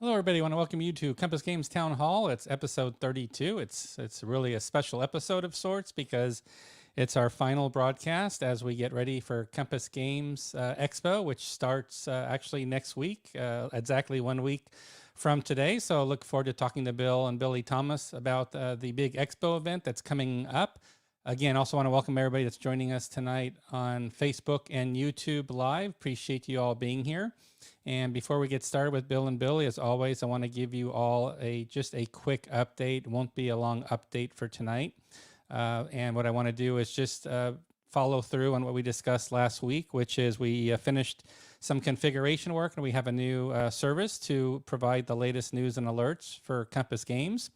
Hello, everybody. I want to welcome you to Compass Games Town Hall. It's episode 32. It's really a special episode of sorts because it's our final broadcast as we get ready for Compass Games Expo, which starts actually next week, exactly 1 week from today. So I look forward to talking to Bill and Billy Thomas about the big expo event that's coming up. Again, also want to welcome everybody that's joining us tonight on Facebook and YouTube Live. Appreciate you all being here. And before we get started with Bill and Billy, as always, I want to give you all just a quick update. It won't be a long update for tonight. And what I want to do is just follow through on what we discussed last week, which is we finished some configuration work and we have a new service to provide the latest news and alerts for Compass Games.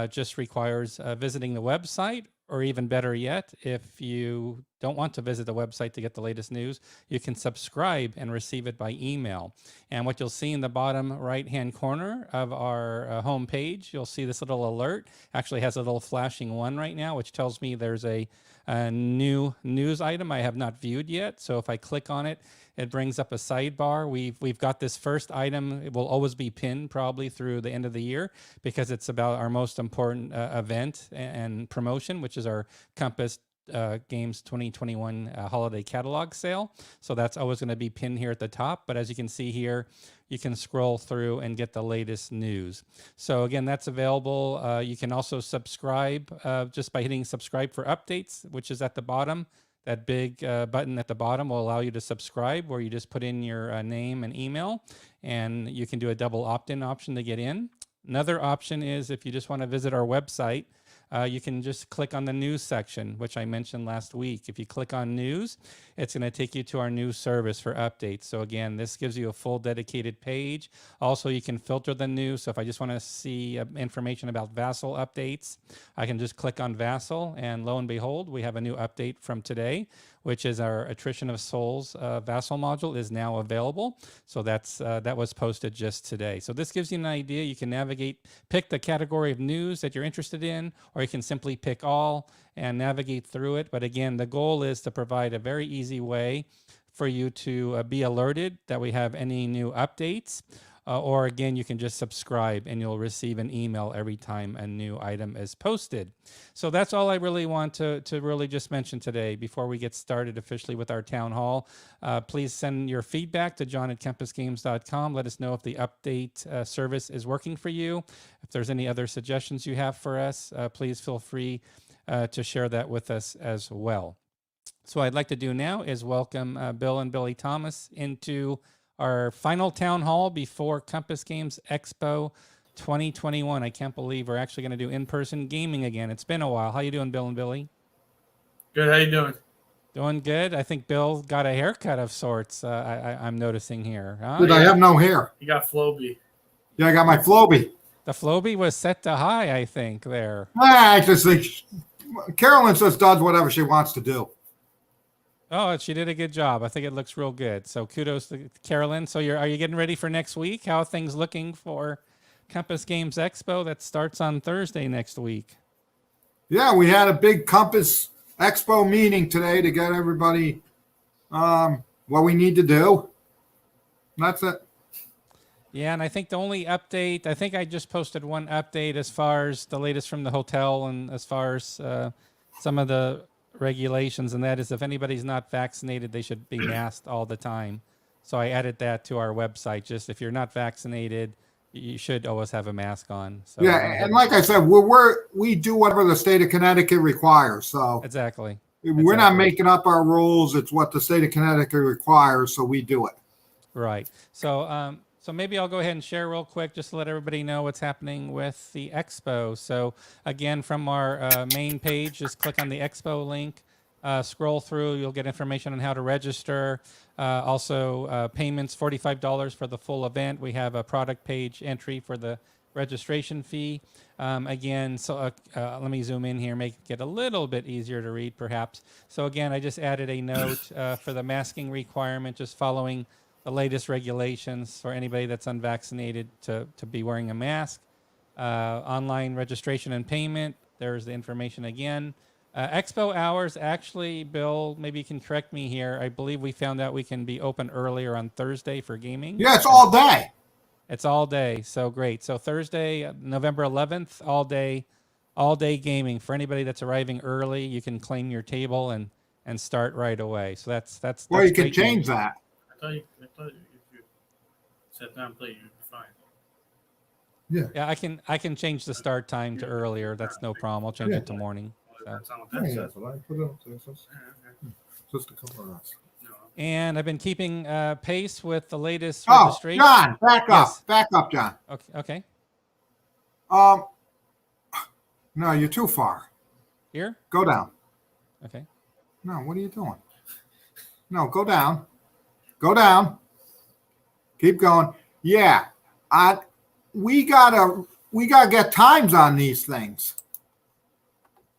Just requires visiting the website, or even better yet, if you don't want to visit the website to get the latest news, you can subscribe and receive it by email. And what you'll see in the bottom right-hand corner of our home page, you'll see this little alert. Actually has a little flashing one right now, which tells me there's a new news item I have not viewed yet. So if I click on it, it brings up a sidebar. We've got this first item. It will always be pinned probably through the end of the year because it's about our most important event and promotion, which is our Compass Games 2021 holiday catalog sale. So that's always going to be pinned here at the top. But as you can see here, you can scroll through and get the latest news. So again, that's available. You can also subscribe just by hitting subscribe for updates, which is at the bottom. That big button at the bottom will allow you to subscribe, where you just put in your name and email, and you can do a double opt-in option to get in. Another option is if you just want to visit our website, you can just click on the news section, which I mentioned last week. If you click on news, it's going to take you to our news service for updates. So again, this gives you a full dedicated page. Also, you can filter the news. So if I just want to see information about Vassal updates, I can just click on Vassal, and lo and behold, we have a new update from today, which is our Attrition of Souls Vassal module is now available. So that was posted just today. So this gives you an idea. You can navigate, pick the category of news that you're interested in, or you can simply pick all and navigate through it. But again, the goal is to provide a very easy way for you to be alerted that we have any new updates. Or again, you can just subscribe and you'll receive an email every time a new item is posted. So that's all I really want to really just mention today before we get started officially with our town hall. Please send your feedback to john@compassgames.com. Let us know if the update service is working for you. If there's any other suggestions you have for us, please feel free to share that with us as well. So what I'd like to do now is welcome Bill and Billy Thomas into our final town hall before Compass Games Expo 2021. I can't believe we're actually going to do in-person gaming again. It's been a while. How you doing, Bill and Billy? Good. How you doing? Doing good. I think Bill got a haircut of sorts. I'm noticing here. Huh? Dude, I have no hair. You got Floby. Yeah, I got my Floby. The Floby was set to high, I think, there. I just think Carolyn just does whatever she wants to do. Oh, she did a good job. I think it looks real good. So kudos to Carolyn. So are you getting ready for next week? How are things looking for Compass Games Expo that starts on Thursday next week? Yeah, we had a big Compass Expo meeting today to get everybody what we need to do. That's it. Yeah, and I think the only update, I think I just posted one update as far as the latest from the hotel and as far as some of the regulations, and that is if anybody's not vaccinated, they should be masked all the time. So I added that to our website. Just if you're not vaccinated, you should always have a mask on. So yeah, and like I said, we do whatever the state of Connecticut requires. So exactly. We're not making up our rules. It's what the state of Connecticut requires, so we do it. Right. So so maybe I'll go ahead and share real quick just to let everybody know what's happening with the expo. So again, from our main page, just click on the expo link, scroll through, you'll get information on how to register. Also payments, $45 for the full event. We have a product page entry for the registration fee. Again, so let me zoom in here, make it a little bit easier to read perhaps. So again, I just added a note for the masking requirement, just following the latest regulations for anybody that's unvaccinated to be wearing a mask. Online registration and payment, there's the information again. Expo hours, actually, Bill, maybe you can correct me here. I believe we found out we can be open earlier on Thursday for gaming. Yeah, it's all day. It's all day, so great. So Thursday, November 11th, all day gaming. For anybody that's arriving early, you can claim your table and start right away. So that's Well, you can change that. I thought if you sat down and played, you'd be fine. Yeah, I can change the start time to earlier. That's no problem. I'll change it to morning. So. That's not what that says. Just a couple of us. No. And I've been keeping pace with the latest Oh, registration. John, back up. Yes. Back up, John. Okay. No, you're too far. Here? Go down. Okay. No, what are you doing? No, go down. Go down. Keep going. Yeah. We gotta get times on these things.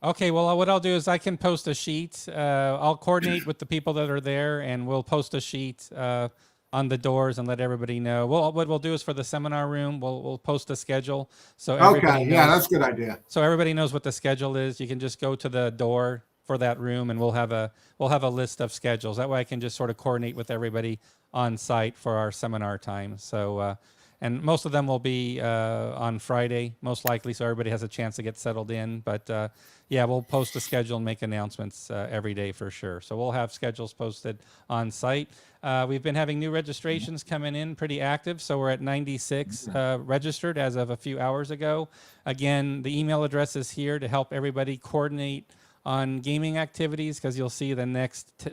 Okay, well, what I'll do is I can post a sheet. I'll coordinate with the people that are there, and we'll post a sheet on the doors and let everybody know. What we'll do is for the seminar room, we'll post a schedule so everybody knows. Yeah, that's a good idea. So everybody knows what the schedule is. You can just go to the door for that room, and we'll have a list of schedules. That way, I can just sort of coordinate with everybody on site for our seminar time. So. And most of them will be on Friday, most likely, so everybody has a chance to get settled in. But yeah, we'll post a schedule and make announcements every day for sure. So we'll have schedules posted on site. We've been having new registrations coming in pretty active. So we're at 96 registered as of a few hours ago. Again, the email address is here to help everybody coordinate on gaming activities, because you'll see the next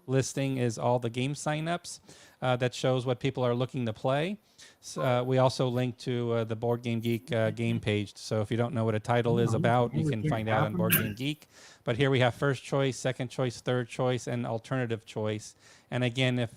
listing is all the game signups. that shows what people are looking to play. So, we also link to the Board Game Geek game page. So if you don't know what a title is about, you can find out on Board Game Geek. But here we have first choice, second choice, third choice, and alternative choice. And again, if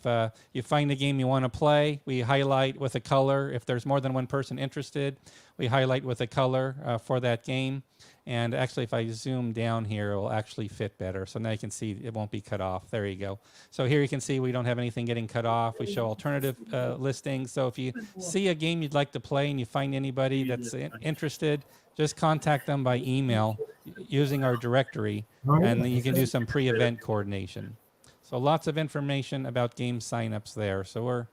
you find a game you want to play, we highlight with a color. If there's more than one person interested, we highlight with a color for that game. And actually, if I zoom down here, it will actually fit better. So now you can see it won't be cut off. There you go. So here you can see we don't have anything getting cut off. We show alternative listings. So if you see a game you'd like to play and you find anybody that's interested, just contact them by email using our directory, and then you can do some pre-event coordination. So lots of information about game signups there. So we're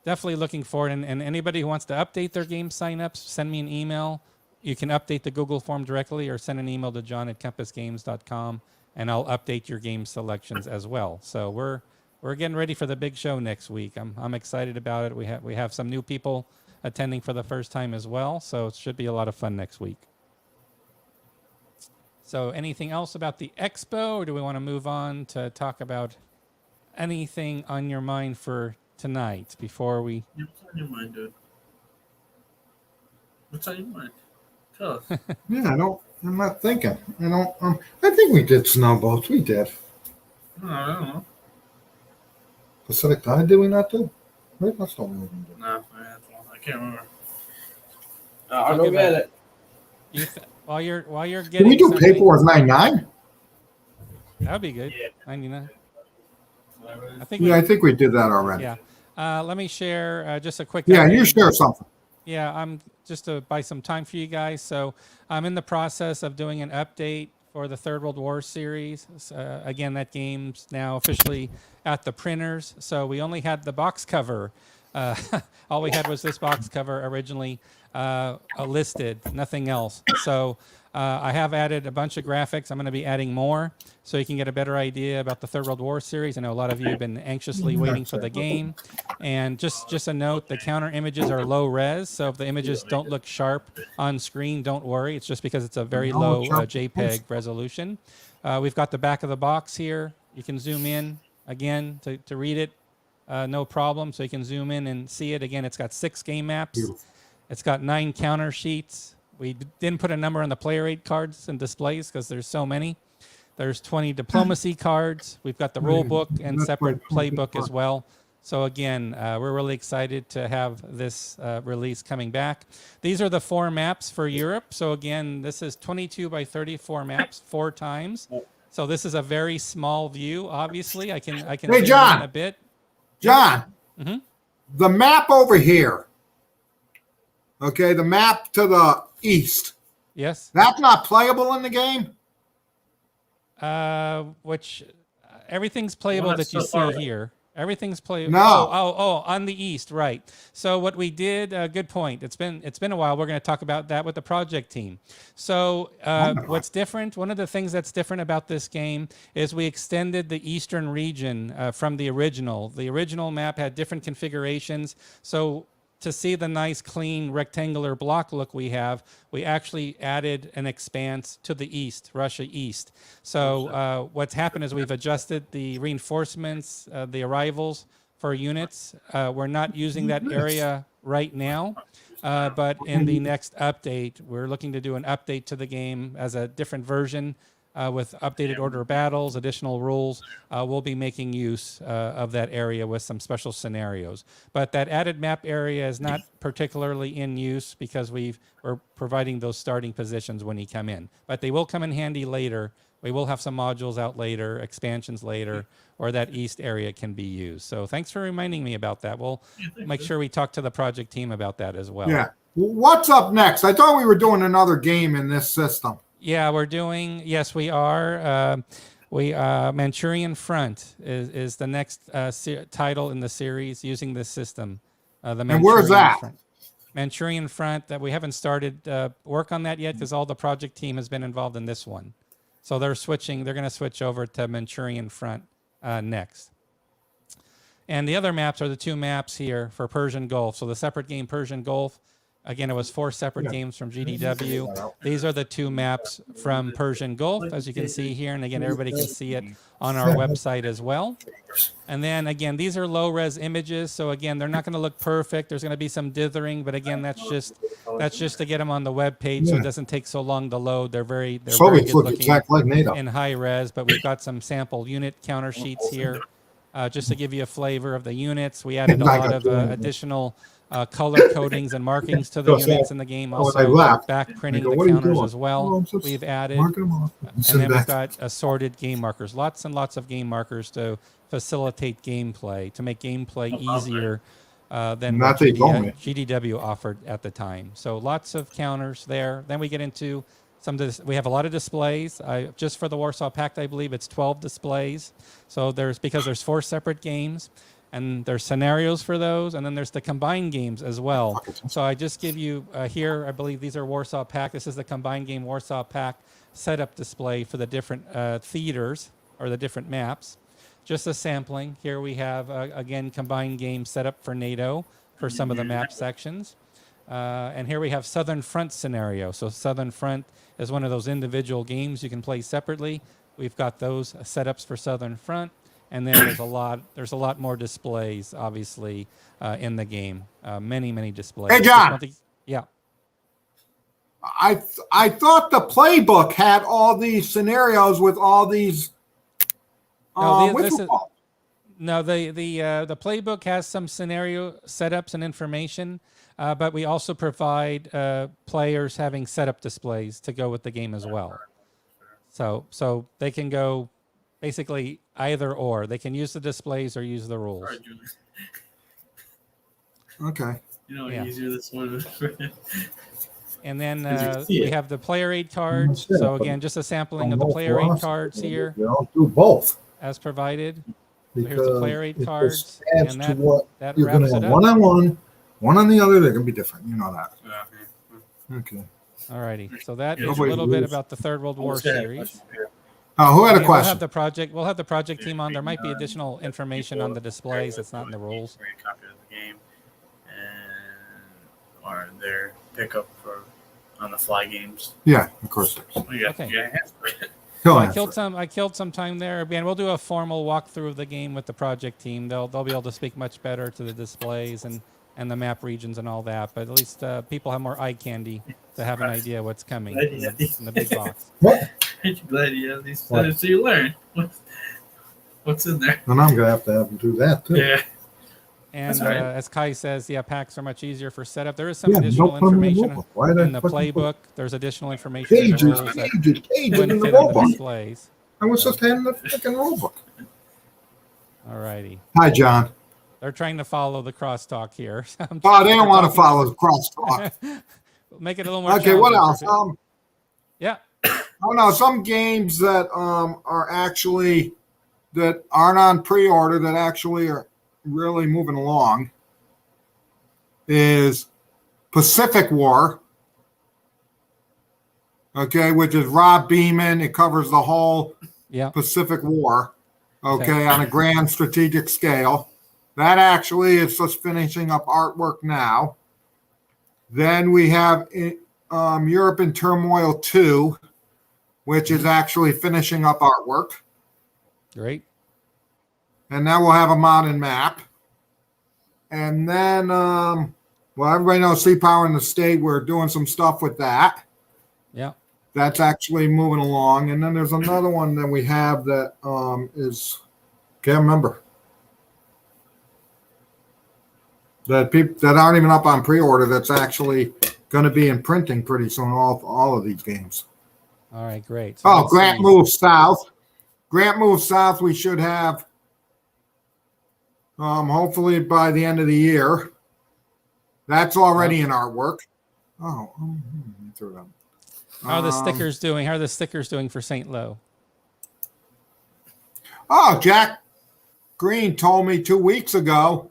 definitely looking forward. And anybody who wants to update their game signups, send me an email. You can update the Google form directly or send an email to john@compassgames.com, and I'll update your game selections as well. So we're getting ready for the big show next week. I'm excited about it. We have some new people attending for the first time as well, so it should be a lot of fun next week. So anything else about the expo, or do we want to move on to talk about anything on your mind for tonight before we... What's on your mind, dude? What's on your mind? Tell us. Yeah, I'm not thinking. I think we did snowboats. We did. I don't know. Pacific Tide, did we not do? We must have done. No, I can't remember. I'll go get it. While you're Did getting we do something- Paperwork 99? That'd be good. Yeah. 99. I think. Yeah, I think we did that already. Yeah. Let me share just a quick. Yeah, update. you share something. Yeah, I'm just to buy some time for you guys. So I'm in the process of doing an update for the Third World War series. Again, that game's now officially at the printers. So we only had the box cover. All we had was this box cover originally listed, nothing else. So I have added a bunch of graphics. I'm going to be adding more so you can get a better idea about the Third World War series. I know a lot of you have been anxiously waiting for the game. And just a note, the counter images are low res. So if the images don't look sharp on screen, don't worry. It's just because it's a very low JPEG resolution. We've got the back of the box here. You can zoom in again to read it. No problem. So you can zoom in and see it. Again, it's got 6 game maps. Beautiful. It's got 9 counter sheets. We didn't put a number on the player aid cards and displays because there's so many. There's 20 diplomacy cards. We've got the rule book and separate playbook as well. So again, we're really excited to have this release coming back. These are the 4 maps for Europe. So again, this is 22 by 34 maps 4 times. So this is a very small view. Obviously, I can Hey, zoom John. in a bit. John, Mhm. the map over here, okay, the map to the east, Yes. that's not playable in the game? Which everything's playable that's that you so far. see here. Everything's playable. No. Oh, on the east, right. So what we did, good point. It's been a while. We're going to talk about that with the project team. So what's different? One of the things that's different about this game is we extended the eastern region from the original. The original map had different configurations. So to see the nice, clean, rectangular block look we have, we actually added an expanse to the east, Russia East. So what's happened is we've adjusted the reinforcements, the arrivals for units. We're not using that area right now, but in the next update, we're looking to do an update to the game as a different version with updated order of battles, additional rules. We'll be making use of that area with some special scenarios. But that added map area is not particularly in use because we're providing those starting positions when you come in. But they will come in handy later. We will have some modules out later, expansions later, or that east area can be used. So thanks for reminding me about that. We'll make sure we talk to the project team about that as well. Yeah. What's up next? I thought we were doing another game in this system. Yeah, we're doing. Yes, we are. Manchurian Front is the next title in the series using this system. And where's that? Front. Manchurian Front. That we haven't started work on that yet because all the project team has been involved in this one. So they're switching. They're going to switch over to Manchurian Front next. And the other maps are the 2 maps here for Persian Gulf. So the separate game Persian Gulf Again, it was 4 separate games from GDW. These are the 2 maps from Persian Gulf, as you can see here. And again, everybody can see it on our website as well. And then again, these are low res images. So again, they're not going to look perfect. There's going to be some dithering, but again, that's just to get them on the web page. So it doesn't take so long to load. They're very good looking exactly like NATO. in high res, but we've got some sample unit counter sheets here. Just to give you a flavor of the units. We added a lot of additional color codings and markings to the units in the game. Also, back printing the counters as well. We've added, and then we've got assorted game markers. Lots and lots of game markers to facilitate gameplay, to make gameplay easier than what GDW offered at the time. So lots of counters there. Then we get into we have a lot of displays. Just for the Warsaw Pact, I believe it's 12 displays. So because there's 4 separate games, and there's scenarios for those, and then there's the combined games as well. So I just give you here, I believe these are Warsaw Pact. This is the combined game Warsaw Pact setup display for the different theaters or the different maps. Just a sampling. Here we have, again, combined game setup for NATO for some of the map sections. And here we have Southern Front scenario. So Southern Front is one of those individual games you can play separately. We've got those setups for Southern Front. And then there's a lot more displays, obviously, in the game. Many displays. Hey, John. Yeah. I thought the playbook had all these scenarios with all these. No, the playbook has some scenario setups and information, but we also provide players having setup displays to go with the game as well. So they can go basically either or. They can use the displays or use the rules. Okay. Easier this one. And then we have the player aid cards. So again, just a sampling of the player aid cards here. You don't do both. As provided. So here's the player aid cards. And that you're going to have up. one on one on the other. They're going to be different. You know that. Okay. All righty. So that is a little bit about the Third World War series. Who had a question? We'll have the project team on. There might be additional information on the displays that's not in the rules. A copy of the game or their pickup for on the fly games. Yeah, of course. Okay. So I killed some time there. Again, we'll do a formal walkthrough of the game with the project team. They'll be able to speak much better to the displays and the map regions and all that. But at least people have more eye candy to have an idea what's coming in the big box. What? Aren't you glad you have these so you learn what's in there? And I'm gonna have them do that too. Yeah. And as Kai says, packs are much easier for setup. There is some additional information in the playbook. There's additional information in the rules that wouldn't fit on the displays. I was just handing the freaking rule book. All righty. Hi, John. They're trying to follow the crosstalk here. They don't want to follow the crosstalk. Make it a little more. Okay, what else? Yeah. Oh no, some games that are actually that aren't on pre-order that actually are really moving along is Pacific War. Okay, which is Rob Beeman. It covers the whole Pacific War. Okay, on a grand strategic scale. That actually is just finishing up artwork now. Then we have Europe in Turmoil 2, which is actually finishing up artwork. Great. And then we'll have a modern map. And then, everybody knows Sea Power in the State. We're doing some stuff with that. Yeah. That's actually moving along. And then there's another one that we have that is, can't remember. That aren't even up on pre-order. That's actually going to be in printing pretty soon. All of these games. All right, great. So Grant moves south. Grant moves south. We should have, hopefully by the end of the year. That's already in artwork. How are the stickers doing? How are the stickers doing for St. Lo? Jack Green told me 2 weeks ago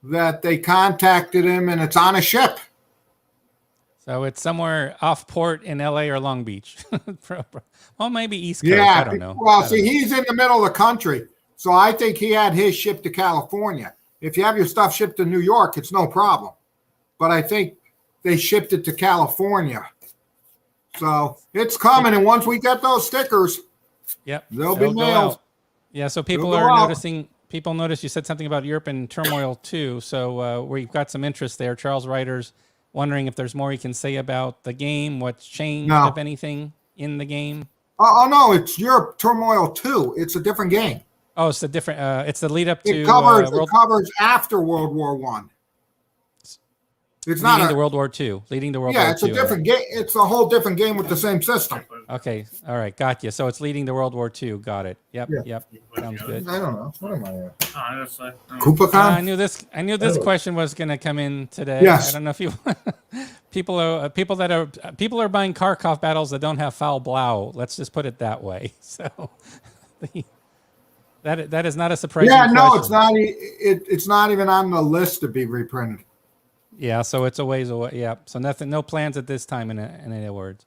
that they contacted him and it's on a ship. So it's somewhere off port in LA or Long Beach. Well, maybe East Coast. I don't know. Well, he's in the middle of the country. So I think he had his shipped to California. If you have your stuff shipped to New York, it's no problem. But I think they shipped it to California. So it's coming, and once we get those stickers, Yep. they'll be go mailed. out. Yeah, so people They'll are go out. noticing. People notice you said something about Europe in turmoil too. So we've got some interest there. Charles Ryder's wondering if there's more you can say about the game, what's changed, No. if anything, in the game. Oh no, it's Europe Turmoil 2. It's a different game. Oh, it's a different. It's the lead up to It covers World, it covers after World War One. It's not leading to a, World War II. Leading to World yeah, War it's a II. different game. It's a whole different game with the same system. Okay, all right, got you. So it's leading to World War II. Got it. Yep, Yeah. yep. Sounds good. I don't know. What am I at? Oh, that's like, KoopaCon? I knew this question was going to come in today. Yes. I don't know if you people are buying Kharkov battles that don't have foul blau. Let's just put it that way. So that is not a surprising Yeah, no, question. it's not. It's not even on the list to be reprinted. Yeah, so it's a ways away. Yeah, so nothing, no plans at this time. In any words,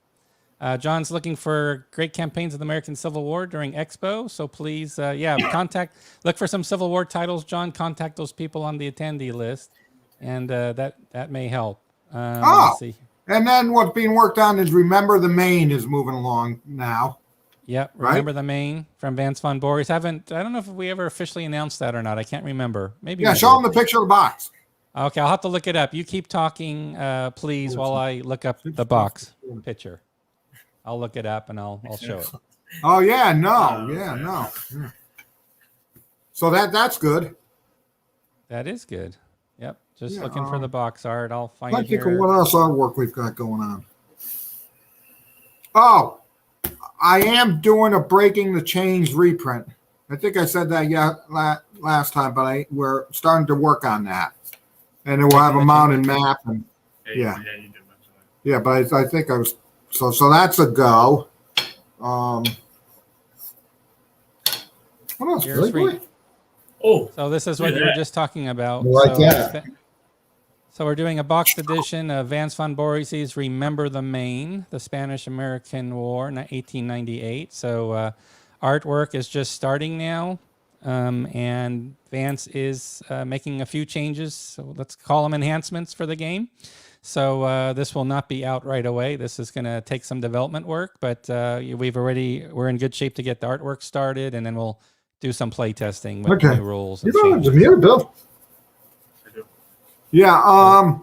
John's looking for great campaigns of the American Civil War during Expo. So please, look for some Civil War titles. John, contact those people on the attendee list, and that may help. Let's see. And then what's being worked on is Remember the Maine is moving along now. Yep, Right? Remember the Maine from Vance von Boris. I don't know if we ever officially announced that or not. I can't remember. Maybe. Yeah, we show did. them the picture of the box. Okay, I'll have to look it up. You keep talking, please, while I look up the box picture. I'll look it up and I'll show it. Oh yeah, no. Yeah. So that's good. That is good. Yep. Just Yeah, looking for the box art. I'll find I it think of here. what else artwork we've got going on. Oh, I am doing a Breaking the Chains reprint. I think I said that last time, but we're starting to work on that, and it will have a mounted map and yeah. you did mention that. yeah. But I think I was so that's a go. What else? Here's Billy Boy? Oh, So this is what Look at you were that. just talking about. Like so, that. So we're doing a boxed edition of Vance von Boris's Remember the Maine, the Spanish-American War, 1898. So artwork is just starting now, and Vance is making a few changes. So let's call them enhancements for the game. So this will not be out right away. This is going to take some development work, but we're in good shape to get the artwork started, and then we'll do some play testing with the new rules. You and don't have changes. the mirror, Bill. I do. Yeah.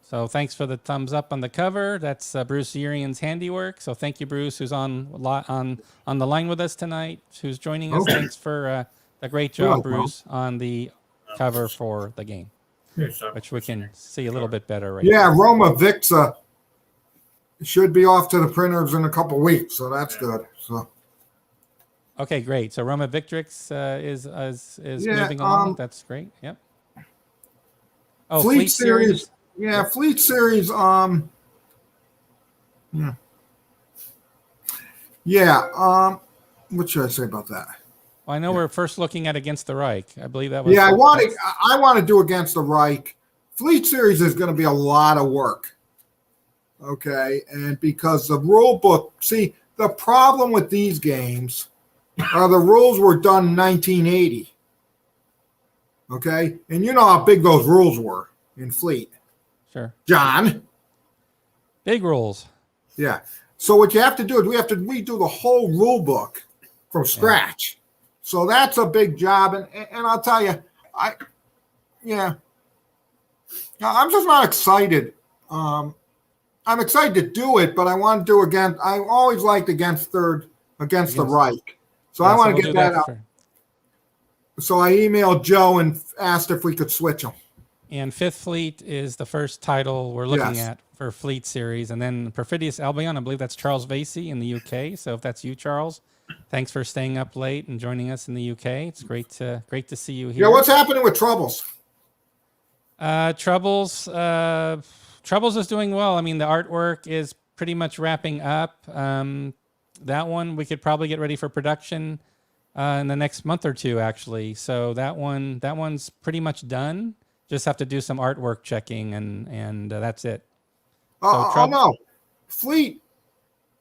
So thanks for the thumbs up on the cover. That's Bruce Urian's handiwork. So thank you, Bruce, who's on the line with us tonight, who's joining us. Okay. Thanks for the great You're job, welcome. Bruce, on the cover for the game, which we can see a little bit better right Yeah, now. Roma Vixa should be off to the printers in a couple weeks, so that's good. So Okay, great. So Roma Victrix is Yeah, moving along. That's great. Yep. Oh, Fleet Series. Yeah, Fleet Series. What should I say about that? Well, I know we're first looking at Against the Reich. I believe that was. Yeah, I want to do Against the Reich. Fleet Series is going to be a lot of work. Okay, and because the rule book, see, the problem with these games are the rules were done in 1980. Okay, and you know how big those rules were in Fleet, Sure. John. Big rules. Yeah. So what you have to do is we have to redo the whole rule book from scratch. So that's a big job, and I'll tell you, I'm just not excited. I'm excited to do it, but I want to do again. I always liked Against the Reich, so I want to we'll get do that out. for- So I emailed Joe and asked if we could switch them. And Fifth Fleet is the first title we're looking Yes. at for Fleet Series. And then Perfidious Albion, I believe that's Charles Vasey in the UK. So if that's you, Charles, thanks for staying up late and joining us in the UK. It's great to see you here. Yeah, what's happening with Troubles? Troubles is doing well. I mean, the artwork is pretty much wrapping up. That one we could probably get ready for production in the next month or two, actually. So that one's pretty much done. Just have to do some artwork checking, and that's it. Oh no, Fleet.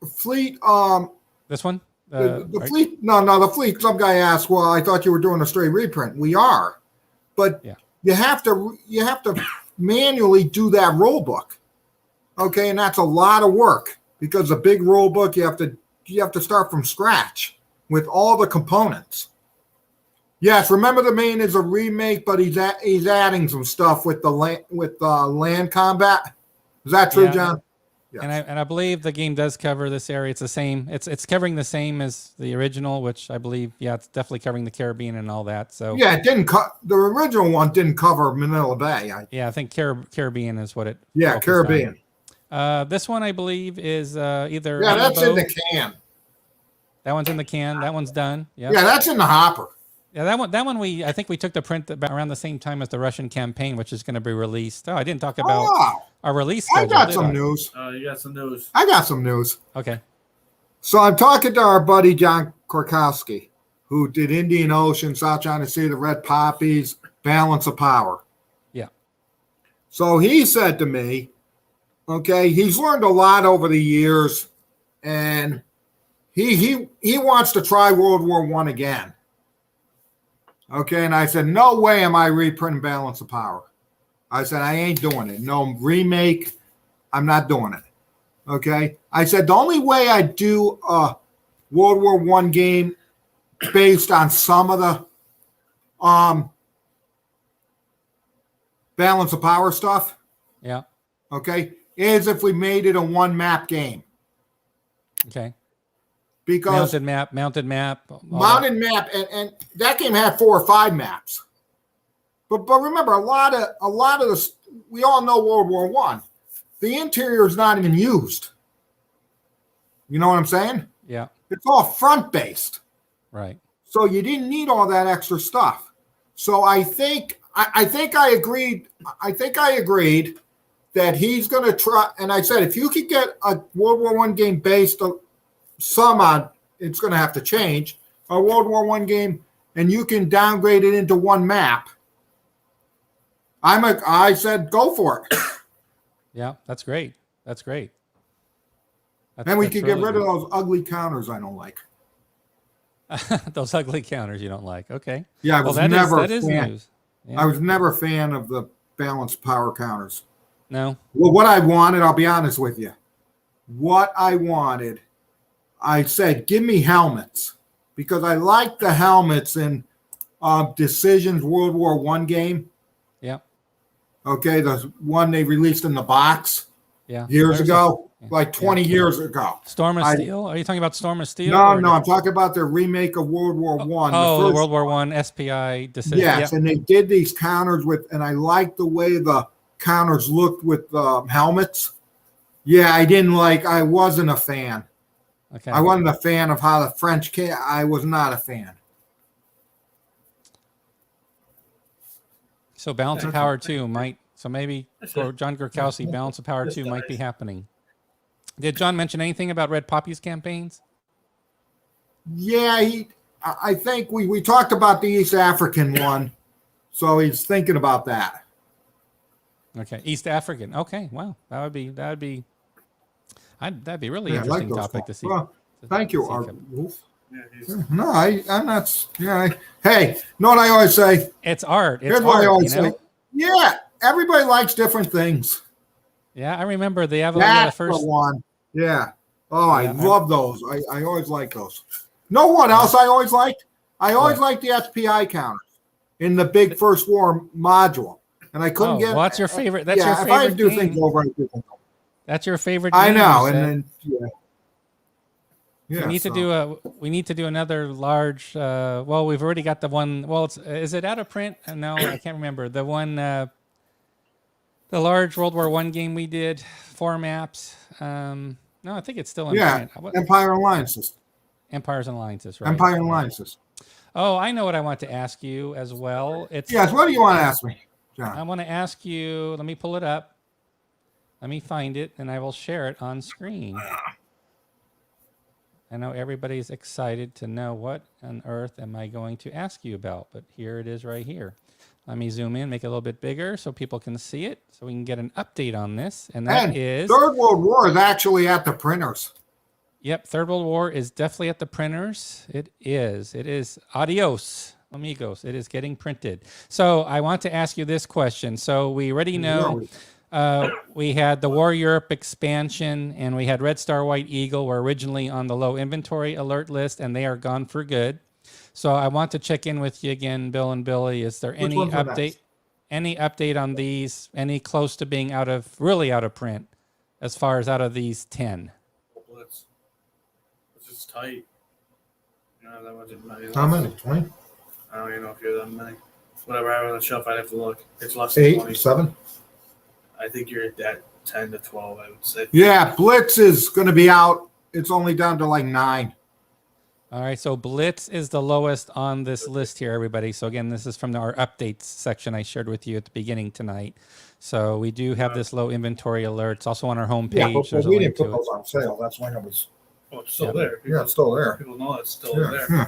This one, The Fleet. No, the Fleet. Some guy asked, "Well, I thought you were doing a straight reprint." We are, but Yeah. you have to manually do that rule book. Okay, and that's a lot of work because a big rule book you have to start from scratch with all the components. Yes, Remember the Main is a remake, but he's adding some stuff with the land combat. Is that true, Yeah. John? Yes. And I believe the game does cover this area. It's the same. It's covering the same as the original, which I believe, yeah, it's definitely covering the Caribbean and all that. So yeah, it didn't the original one didn't cover Manila Bay. I think Caribbean is what it. Yeah, focused Caribbean. on. This one I believe is either. Yeah, that's in Rainbow. the can. That one's in the can. That one's done. Yep. Yeah, that's in the hopper. Yeah, that one I think we took the print about around the same time as the Russian campaign, which is going to be released. Oh, I didn't talk about our release schedule. I got some news. You got some news. I got some news. Okay. So I'm talking to our buddy John Korkowski, who did Indian Ocean, South China Sea, the Red Poppies, Balance of Power. Yeah. So he said to me, okay, he's learned a lot over the years, and he wants to try World War I again. Okay, and I said, no way am I reprinting Balance of Power. I said, I ain't doing it. No remake. I'm not doing it. Okay. I said, the only way I do a World War I game based on some of the Balance of Power stuff, Yeah. okay, is if we made it a one map game. Okay. Because mounted map, mounted map, and that game had 4 or 5 maps. But remember, a lot of this, we all know World War I. The interior is not even used. You know what I'm saying? Yeah. It's all front based. Right. So you didn't need all that extra stuff. So I think I agreed. I think I agreed that he's going to try. And I said, if you could get a World War I game based on some on, it's going to have to change a World War I game, and you can downgrade it into one map. I said, go for it. Yeah, that's great. That's great. And we could get rid of those ugly counters I don't like. those ugly counters you don't like. Okay. Yeah, I was never that is news. Yeah. I was never a fan of the balanced power counters. No. Well, what I wanted, I'll be honest with you. What I wanted, I said, give me helmets, because I like the helmets in Decision's World War I game. Yeah. Okay, the one they released in the box years There's ago, like 20 years ago. Storm of Steel? Are you talking about Storm of Steel? No, I'm talking about their remake of World War I. Oh, the World War I SPI Decision. Yes, and they did these counters with, and I liked the way the counters looked with helmets. Yeah, I wasn't a fan. Okay. I wasn't a fan of how the French came. I was not a fan. So Balance of Power 2 might, so maybe for John Gorkowski, Balance of Power 2 might be happening. Did John mention anything about Red Poppy's campaigns? Yeah, I think we talked about the East African one, so he's thinking about that. Okay, East African. Okay, wow, that'd be really interesting topic to see. Well, thank you, Art Wolf. Yeah, No, I'm not. Yeah. Hey, know what I always say? It's art. It's Here's what I art, always you know? say. Yeah, everybody likes different things. Yeah, I remember the That's first the one. Yeah. Oh, I Yeah, love those. I always like those. Know what else I always liked? I always liked the SPI counters in the big First War module, and I couldn't get. What's your favorite? That's your if favorite I do game. things over, I do things over. That's your favorite. I game, know, you and said. then We need to do another large. Well, we've already got the one. Well, is it out of print? No, I can't remember the one. The large World War I game we did, 4 maps. No, I think it's still in print. Empire Alliances. Empires and Alliances, right? Empire Alliances. Oh, I know what I want to ask you as well. Yes. What do you want to ask me, John? I want to ask you. Let me pull it up. Let me find it, and I will share it on screen. I know everybody's excited to know what on earth am I going to ask you about, but here it is right here. Let me zoom in, make it a little bit bigger so people can see it, so we can get an update on this. And that is... Third World War is actually at the printers. Yep, Third World War is definitely at the printers. It is. It is. Adios, amigos. It is getting printed. So I want to ask you this question. So we already know... we had the War Europe expansion, and we had Red Star White Eagle were originally on the low inventory alert list, and they are gone for good. So I want to check in with you again, Bill and Billy. Is there any ones are update? next? Any update on these? Any close to being really out of print, as far as out of these 10? Blitz. It's just tight. You know, that much many How left. many? 20? I don't even know if you're that many. Whatever I have on the shelf, I'd have to look. It's less than 8, 20. 7? I think you're at that 10 to 12, I would say. Yeah, Blitz is going to be out. It's only down to like 9. All right, so Blitz is the lowest on this list here, everybody. So again, this is from our updates section I shared with you at the beginning tonight. So we do have this low inventory alert. It's also on our homepage. Yeah, but There's a we link didn't put to it. those on sale. That's when it was. Oh, it's still Yeah. there. Yeah, it's still there. People know it's still Yeah, there. yeah.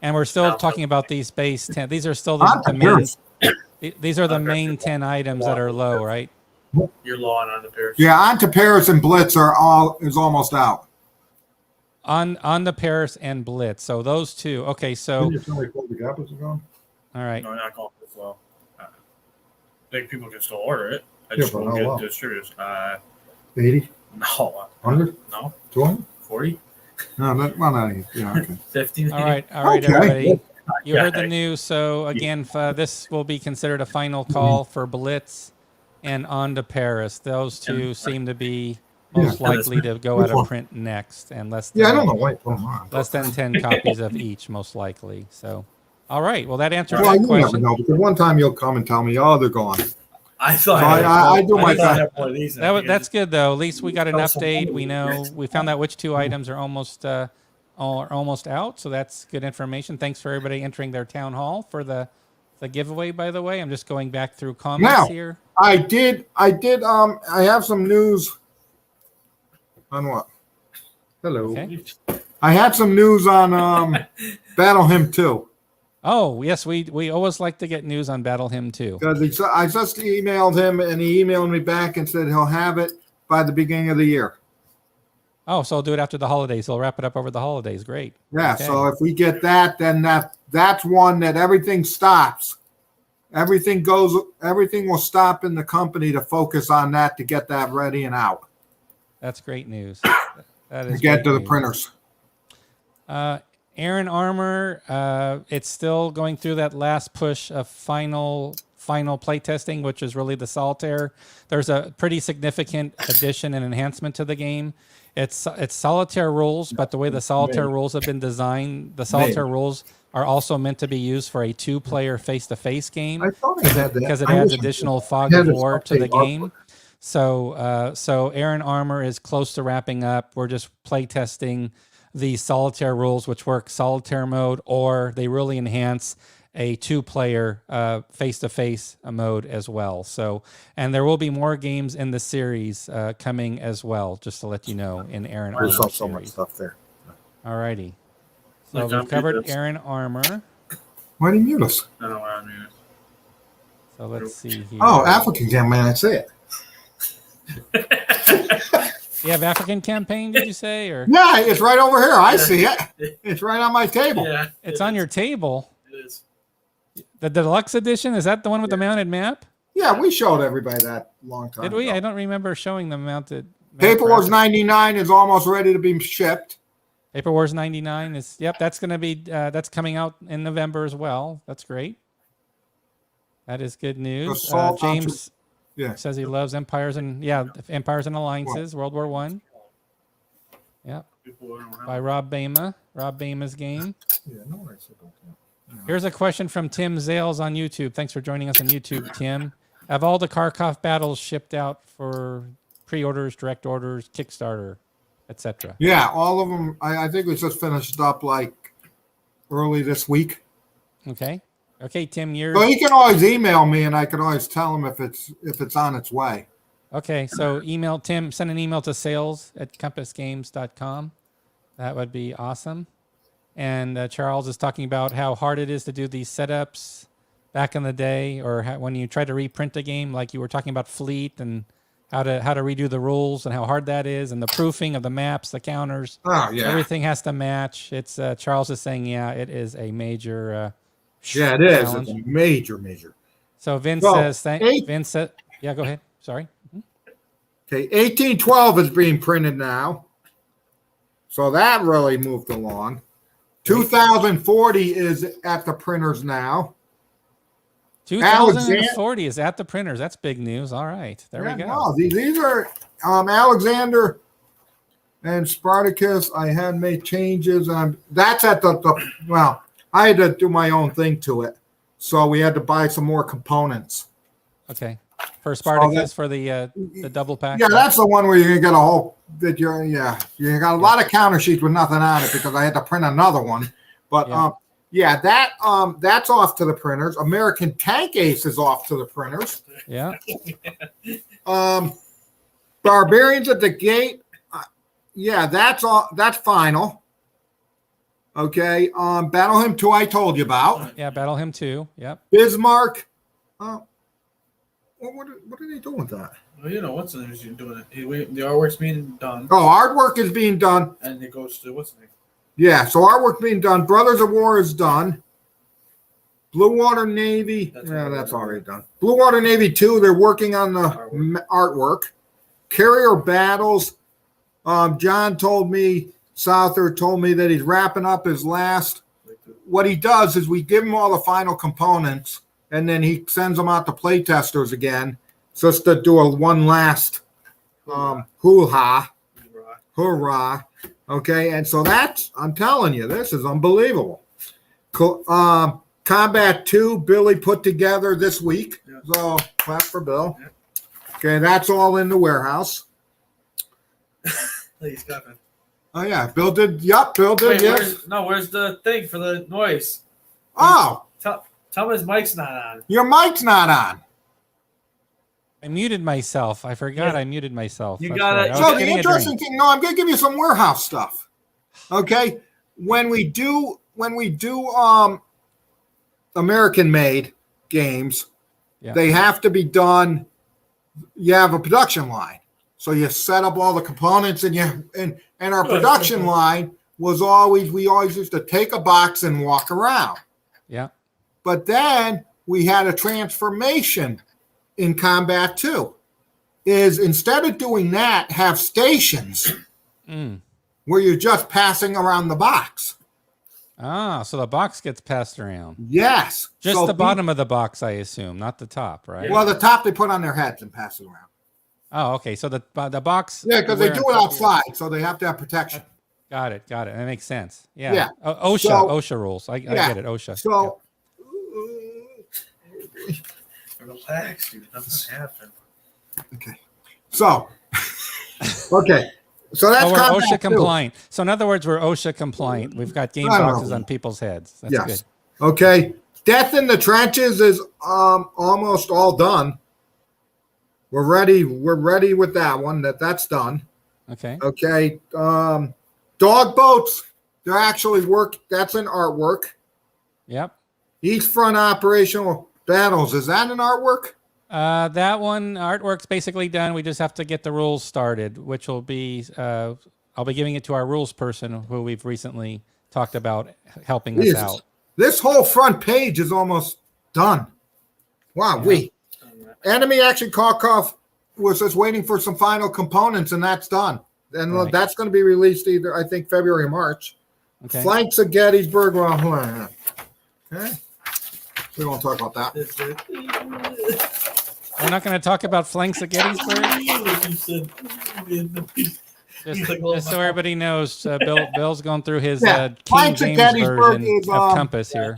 And we're still Now, talking about these base 10. These are still On the main. Pierce. These are the Okay. main 10 items that are low, right? You're low on the pairs. Yeah, on to Paris and Blitz is almost out. On the Paris and Blitz. So those two. Okay, so Didn't you tell me the gap is gone? all right. No, not going this low. I think people can still order it. I Yeah, just but won't how get low? distributors. 80? No. 100? No. 200? 40? No, not even. Yeah, okay. 50? All right, Okay. everybody. You heard the Okay. news. So again, this will be considered a final call for Blitz and On to Paris. Those two seem to be most Yeah. likely to go out of print next, and less than, Yeah, I don't know why you put them on. less than 10 copies of each, most likely. So, all right. Well, that answers Well, that you never question. know, because one time you'll come and tell me, oh, they're gone. I thought So I do my I thought I best. had one of these. I figured That's good though. At least we got an That's update. We know hilarious. we found out which two items are almost out. So that's good information. Thanks for everybody entering their town hall for the giveaway. By the way, I'm just going back through comments Now. here. I have some news on what? Hello. Okay. I had some news on Battle Hymn 2. Oh yes, we always like to get news on Battle Hymn too. Because I just emailed him, and he emailed me back and said he'll have it by the beginning of the year. Oh, so I'll do it after the holidays. He'll wrap it up over the holidays. Great. Yeah, Okay. so if we get that, then that's one that everything stops. Everything will stop in the company to focus on that to get that ready and out. That's great news. That To is get great to the news. printers. Aaron Armour, it's still going through that last push of final playtesting, which is really the solitaire. There's a pretty significant addition and enhancement to the game. It's solitaire rules, but the way the solitaire rules have been designed, the solitaire rules are also meant to be used for a 2-player face-to-face game I thought I had that. because it I adds wish I additional did. fog I of had this war to the update game. So Aaron Armour is close to wrapping up. We're just play testing the solitaire rules, which work solitaire mode, or they really enhance a 2-player face-to-face mode as well. So, and there will be more games in the series coming as well, just to let you know, in Aaron There's Armour so much series. stuff there. All righty. So Like, we've I'm covered curious. Aaron Armour. Why did you mute us? I don't know what I mean. So let's see here. Oh, African campaign, I say it. You have African campaign, did you say? Or Yeah, it's right over here. I see it. It's right on my table. Yeah. it's on your table. It is. The deluxe edition, is that the one with the mounted map? Yeah, we showed everybody that a long time Did we? ago. I don't remember showing the mounted map. Paper for Wars Africa. 99 is almost ready to be shipped. Paper Wars 99 is, yep, that's going to be, that's coming out in November as well. That's great. That is good news. Assault on James Yeah. says he loves Empires and, Empires and Alliances, World War One. Yeah, People don't have by Rob Bama. Rob Bama's game. Yeah, no, I said okay. Here's a question from Tim Zales on YouTube. Thanks for joining us on YouTube, Tim. Have all the Kharkov battles shipped out for pre-orders, direct orders, Kickstarter, etc.? Yeah, all of them. I think we just finished up like early this week. Okay. Okay, Tim, So he can always email me, and I can always tell him if it's on its way. okay. So email Tim, send an email to sales@compassgames.com. That would be awesome. And Charles is talking about how hard it is to do these setups back in the day, or when you try to reprint a game, like you were talking about Fleet and how to redo the rules and how hard that is, and the proofing of the maps, the counters, Oh yeah, everything has to match. It's Charles is saying, yeah, it is a major. yeah, it is. challenge. It's major. So Vince Well, says, hey. Vince said, yeah, go ahead. Sorry. Okay, 1812 is being printed now. So that really moved along. 2040 is at the printers now. 2040 is at the printers. That's big news. All right. There we go. No, these are Alexander and Spartacus. I had made changes. That's at well, I had to do my own thing to it. So we had to buy some more components. Okay. For Spartacus, for the double pack? Yeah, that's the one where you get a whole you got a lot of counter sheets with nothing on it because I had to print another one. But that's off to the printers. American Tank Ace is off to the printers. Yeah. Barbarians at the Gate. That's all. That's final. Okay. Battle Hymn 2 I told you about. Yeah, Battle Hymn 2. Yep. Bismarck. What are they doing with that? Well, you know, what's the news you're doing it? The artwork's being done. Oh, artwork is being done. And it goes to what's the name? Yeah, so artwork being done. Brothers of War is done. Blue Water Navy. That's already done. Blue Water Navy 2, they're working on the artwork. Carrier Battles. John told me, Souther told me that he's wrapping up his last. What he does is we give him all the final components, and then he sends them out to play testers again, just to do one last hoo-ha. Hoorah. Okay, and so I'm telling you, this is unbelievable. Combat 2, Billy put together this week. Yeah. So clap for Bill. Yeah. Okay, that's all in the warehouse. Please, Kevin. Oh, yeah, Bill did. Yep, Bill did. Wait, yes. Where's the thing for the noise? Oh. Tell him his mic's not on. Your mic's not on. I muted myself. I forgot I muted myself. You got it. So the interesting thing, I'm going to give you some warehouse stuff. Okay, when we do American-made games, they have to be done. You have a production line, so you set up all the components, and our production line was we always used to take a box and walk around. Yeah, but then we had a transformation. In Combat 2 is instead of doing that, have stations where you're just passing around the box. Ah, so the box gets passed around. Yes. Just the bottom of the box, I assume, not the top, right? Well, the top they put on their heads and pass it around. Oh, okay. So the box. Yeah, because they do it outside, so they have to have protection. Got it. That makes sense. Yeah. Yeah. OSHA rules. I get it. OSHA. So. Relax, dude. Nothing's happened. Okay. So that's we're OSHA compliant. So in other words, we're OSHA compliant. We've got game boxes on people's heads. That's good. Okay. Death in the Trenches is almost all done. We're ready. We're ready with that one. That's done. Okay. Okay. Dog boats. They're actually that's an artwork. Yep. East Front Operational Battles. Is that an artwork? That one artwork's basically done. We just have to get the rules started, which will be I'll be giving it to our rules person who we've recently talked about helping us out. This whole front page is almost done. Wow, Enemy Action Kharkov was just waiting for some final components, and that's done. And that's going to be released either, I think, February or March. Okay. Flanks of Gettysburg. Okay. We won't talk about that. We're not going to talk about Flanks of Gettysburg? Just so everybody knows, Bill's going through his King James version of Compass here.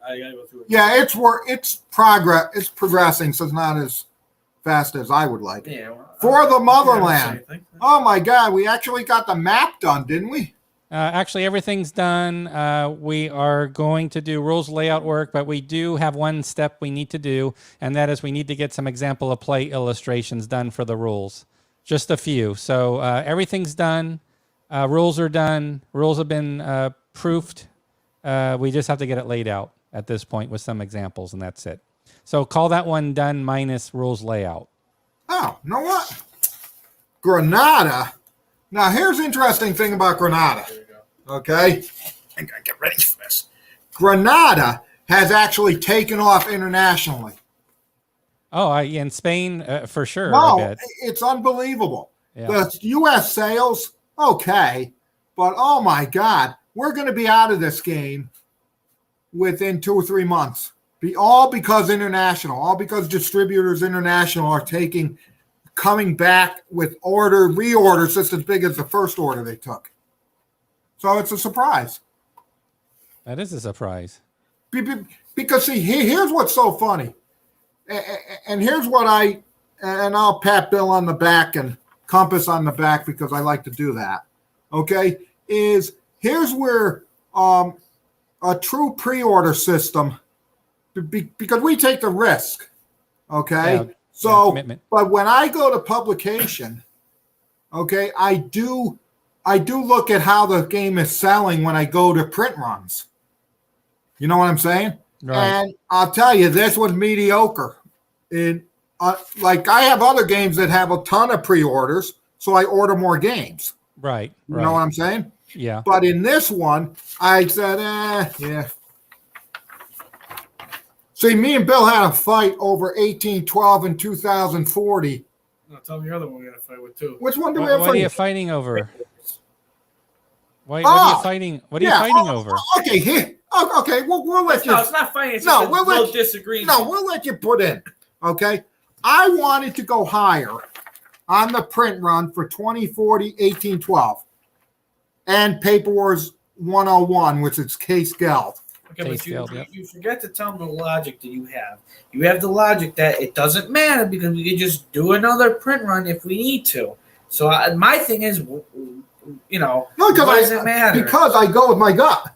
I gotta go through it. Yeah, it's progress. It's progressing, so it's not as fast as I would like. Yeah, well, For the Motherland. Oh my God, we actually got the map done, didn't we? Actually, everything's done. We are going to do rules layout work, but we do have one step we need to do, and that is we need to get some example of play illustrations done for the rules. Just a few. So everything's done. Rules are done. Rules have been proofed. We just have to get it laid out at this point with some examples, and that's it. So call that one done minus rules layout. Oh, you know what? Granada. Now, here's the interesting thing about Granada. Okay? I gotta get ready for this. Granada has actually taken off internationally. Oh, in Spain for sure. No, I bet. it's unbelievable. Yeah. The U.S. sales, okay, but oh my God, we're going to be out of this game within 2 or 3 months. All because distributors international are coming back with reorders just as big as the first order they took. So it's a surprise. That is a surprise. Because see, here's what's so funny, and here's what I'll pat Bill on the back and Compass on the back because I like to do that. Okay, here's where a true pre-order system, because we take the risk. Okay, but when I go to publication, okay, I do look at how the game is selling when I go to print runs. You know what I'm saying? Right. And I'll tell you, this was mediocre. Like I have other games that have a ton of pre-orders, so I order more games. Right. You know what I'm saying? Yeah. But in this one, I said, yeah. See, me and Bill had a fight over 1812 and 2040. No, tell me the other one we got to fight with too. Which one do we have? What are you fighting over? What are you fighting? What are you fighting over? Okay, here. Okay, we'll let you. No, it's not fighting. It's just we'll disagree. No, we'll let you put in. Okay, I wanted to go higher on the print run for 2040, 1812, and Paper Wars 101, which is Case Geld. Okay, but you forget to tell them the logic that you have. You have the logic that it doesn't matter because we can just do another print run if we need to. So my thing is, why does it matter? Because I go with my gut.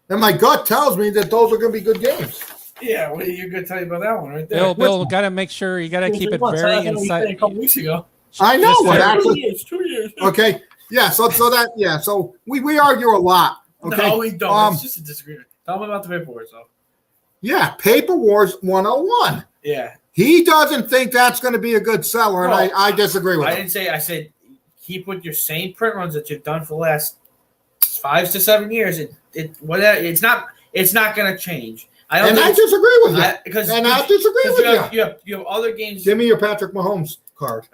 And my gut tells me that those are going to be good games. Yeah, well, you're going to tell you about that one right there. Bill, got to make sure you got to keep it very inside. A couple weeks ago. I know. Actually, 2 years. Okay. Yeah. So we argue a lot. Okay. No, we don't. It's just a disagreement. Tell me about the Paper Wars, though. Yeah, Paper Wars 101. Yeah. He doesn't think that's going to be a good seller, and I disagree with him. I didn't say. I said keep with your same print runs that you've done for the last 5 to 7 years. It's not going to change. I disagree with you. I disagree with you. You have other games. Give me your Patrick Mahomes card.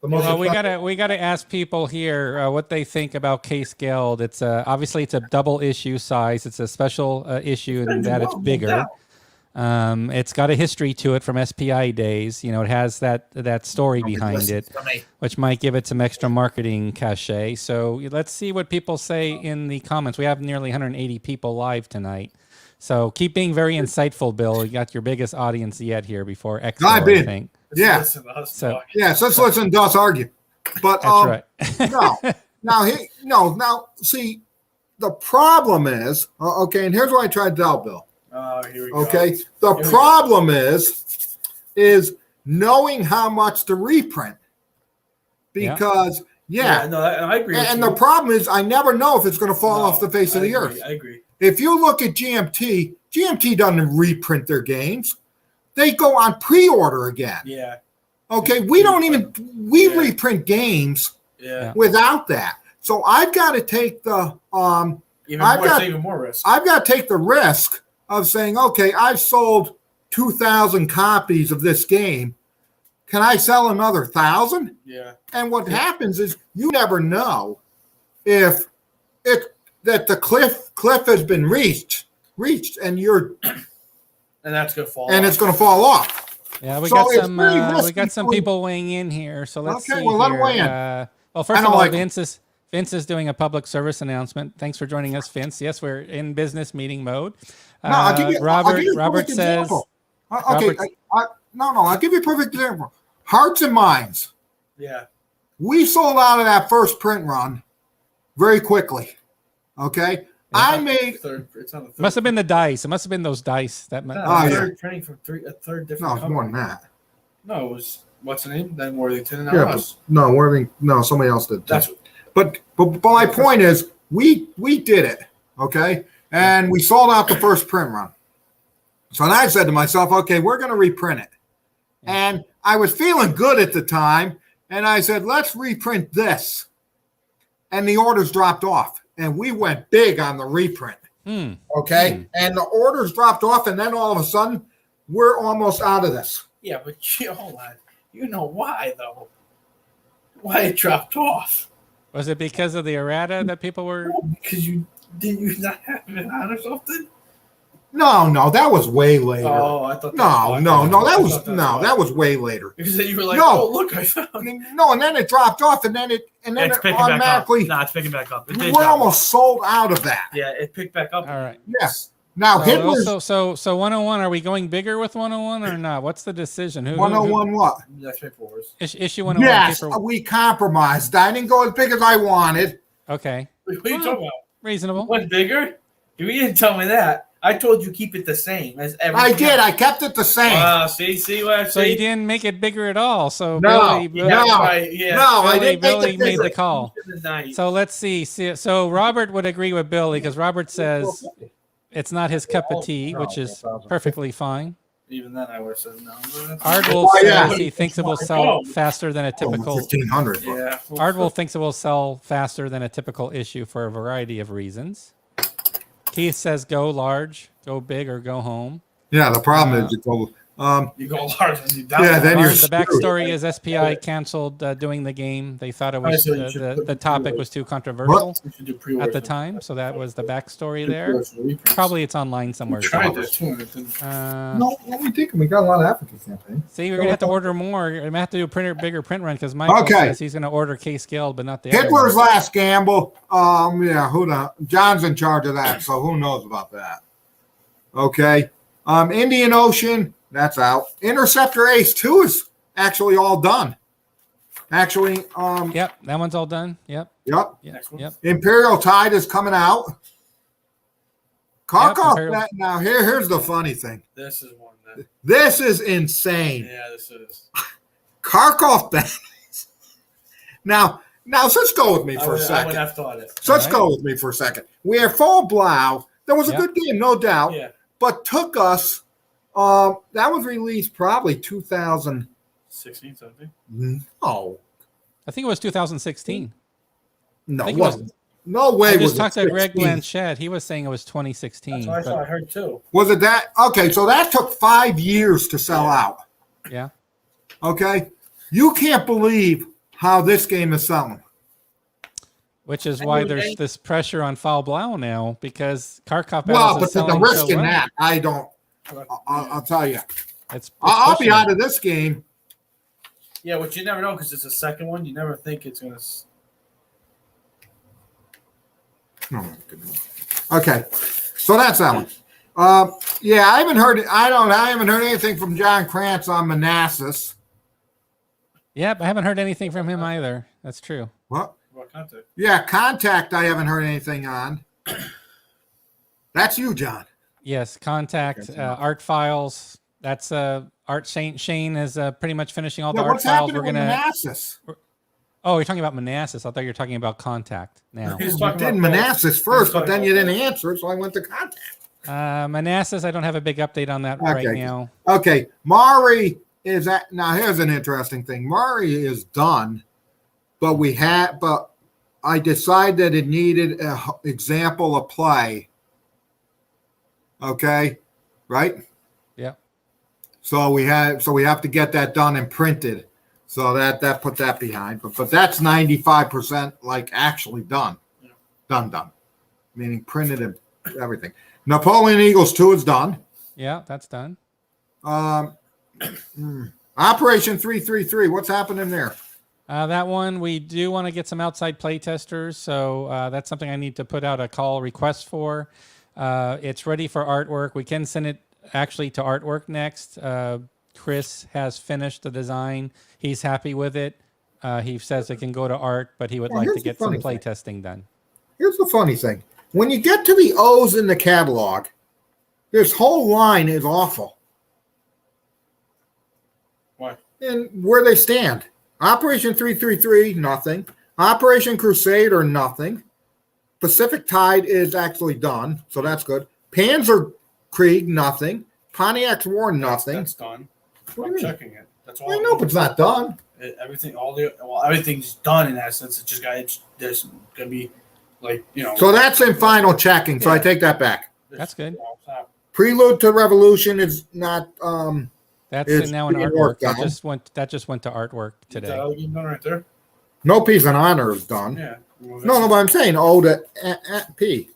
We gotta ask people here what they think about Case Geld. It's obviously it's a double issue size. It's a special issue in that it's bigger. It's got a history to it from SPI days. It has that story behind it, which might give it some extra marketing cachet. So let's see what people say in the comments. We have nearly 180 people live tonight. So keep being very insightful, Bill. You got your biggest audience yet here before Expo, I think. Yeah. Let's listen to us argue. But that's right. Now, see, the problem is, okay, and here's what I tried to tell Bill. Here we go. Okay, the problem is knowing how much to reprint. Because, I agree. And the problem is I never know if it's going to fall off the face of the earth. I agree. If you look at GMT doesn't reprint their games. They go on pre-order again. Yeah. Okay, we reprint games without that. So I've got to take the even more risk. I've got to take the risk of saying, okay, I've sold 2,000 copies of this game. Can I sell another 1,000? Yeah. And what happens is you never know if that the cliff has been reached, and that's gonna fall. And off. It's going to fall off. Yeah, we got some people weighing in here. So let's see. Well, let them weigh in. Well, first of all, Vince is doing a public service announcement. Thanks for joining us, Vince. Yes, we're in business meeting mode. I'll give you Robert says. Example. Okay, I'll give you a perfect example. Hearts and Minds. Yeah. We sold out of that first print run very quickly. Okay. I made it's on the third. Must have been the dice. It must have been those dice that. Printing from a third different. No, it's more than that. No, it was what's the name? Then Worthington and us. No, somebody else did. But my point is, we did it, okay, and we sold out the first print run. So then I said to myself, okay, we're going to reprint it, and I was feeling good at the time, and I said, let's reprint this, and the orders dropped off. And we went big on the reprint. Okay. And the orders dropped off. And then all of a sudden, we're almost out of this. Yeah, but hold on. You know why though? Why it dropped off? Was it because of the errata that people were? Because you not have it on or something? No, that was way later. Oh, I thought. That was way later. Because then you were like, No. "Oh, look, I found." No, and then it dropped off, and then it It's picking automatically. back up. No, it's picking back up. It did We're drop almost sold out of that. Yeah, it picked back up. All right. Yes. Now Hitler's So 101. Are we going bigger with 101 or not? What's the decision? 101 what? That's right for us. Issue 101. Yes, paper- we compromised. I didn't go as big as I wanted. Okay. What are you talking about? Reasonable. Went bigger? You didn't tell me that. I told you keep it the same as everything. I did. else. I kept it the same. See what I So you see? didn't make it bigger at all. So No, Billy, no. Right, yeah. No, I Billy, didn't make Billy it made bigger. the call. Nice. So let's see. So Robert would agree with Billy because Robert says it's not his cup of tea, which is perfectly fine. Even then, I would have said no. Ardwolf Oh, yeah. says he thinks it will sell faster than a typical. 1,500. Yeah. Ardwolf thinks it will sell faster than a typical issue for a variety of reasons. Keith says go large, go big, or go home. Yeah, the problem is you go. You go large and you down. Yeah, then you're The backstory is SPI canceled doing the game. They thought it was so you should put the the topic pre-orders. was too controversial You should do at pre-orders. the time, so that was the backstory there. Pre-orders for reprints. Probably it's online somewhere. We tried that too, and it didn't. No, what we think we got a lot of African campaign. See, we're gonna have to order more. We're gonna have to do a bigger print run because Michael Okay. says he's gonna order K scaled, but not the other Hitler's one. last gamble. Yeah, who knows? John's in charge of that, so who knows about that? Okay. Indian Ocean, that's out. Interceptor Ace 2 is actually all done. Actually, Yep, that one's all done. Yep, yep. Next one. yep. Imperial Tide is coming out. Karkov, Imperial- now here's the funny thing. This is one that. This is insane. Yeah, this is. Karkov banners. Now, let's go with me I for a would second. have thought it. So let's All go with me for a second. We have Fall Blau. That was a Yep. good game, no doubt, Yeah. but took us. That was released probably 2000. 16 something. No, I think it was 2016. no, I think it it was- wasn't. No way. I was just it talked to Greg 16. Blanchett. He was saying it was 2016. That's what I but- thought I heard too. Was it that? Okay, so that took 5 years to sell out. Yeah. Okay, you can't believe how this game is selling. Which is I why knew there's they- this pressure on Foul Blau now because Kharkov Well, Battles but is the selling risk so in well. that, I don't. I'll tell you. It's I'll be pushing out it. of this game. Yeah, but you never know because it's a second one. You never think it's gonna. Oh, goodness. Okay, so that's that one. Yeah, I haven't heard. I haven't heard anything from John Krantz on Manassas. Yep, I haven't heard anything from him either. That's true. What? What content? Yeah, Contact. I haven't heard anything on. That's you, John. Yes, Contact, Art Files. That's Art Shane is pretty much finishing all the Yeah, art what's files. happening We're with gonna. Manassas? Oh, you're talking about Manassas. I thought you were talking about Contact now. He's You talking did about Manassas both. first, He's but talking then you about didn't answer, so I went to Contact. Manassas, I don't have a big update on that right Okay. now. Okay, Mari is at now. Here's an interesting thing. Mari is done, but I decided it needed an example of play. Okay, right? Yep. So we have to get that done and printed. So that put that behind. But that's 95% like actually done. Yeah. Done. Meaning printed and everything. Napoleon Eagles 2 is done. Yeah, that's done. Operation 333. What's happening there? That one, we do want to get some outside play testers. So that's something I need to put out a call request for. It's ready for artwork. We can send it actually to artwork next. Chris has finished the design. He's happy with it. He says it can go to art, but he would like here's to the get some funny play thing. testing done. Here's the funny thing. When you get to the O's in the catalog, this whole line is awful. Why? And where they stand. Operation 333, nothing. Operation Crusader, nothing. Pacific Tide is actually done, so that's good. Panzer Krieg, nothing. Pontiac's War, nothing. That's done. What do you I'm mean? checking it. That's all. I know, but it's not done. Everything's done in that sense. It's just there's gonna be like So that's in final checking, so I take that back. That's good. Prelude to Revolution is not. That's It's now an being artwork. worked That on. just went to artwork Is today. that all you've done right there? No P's and Honor is done. Yeah. No, but I'm saying O to P.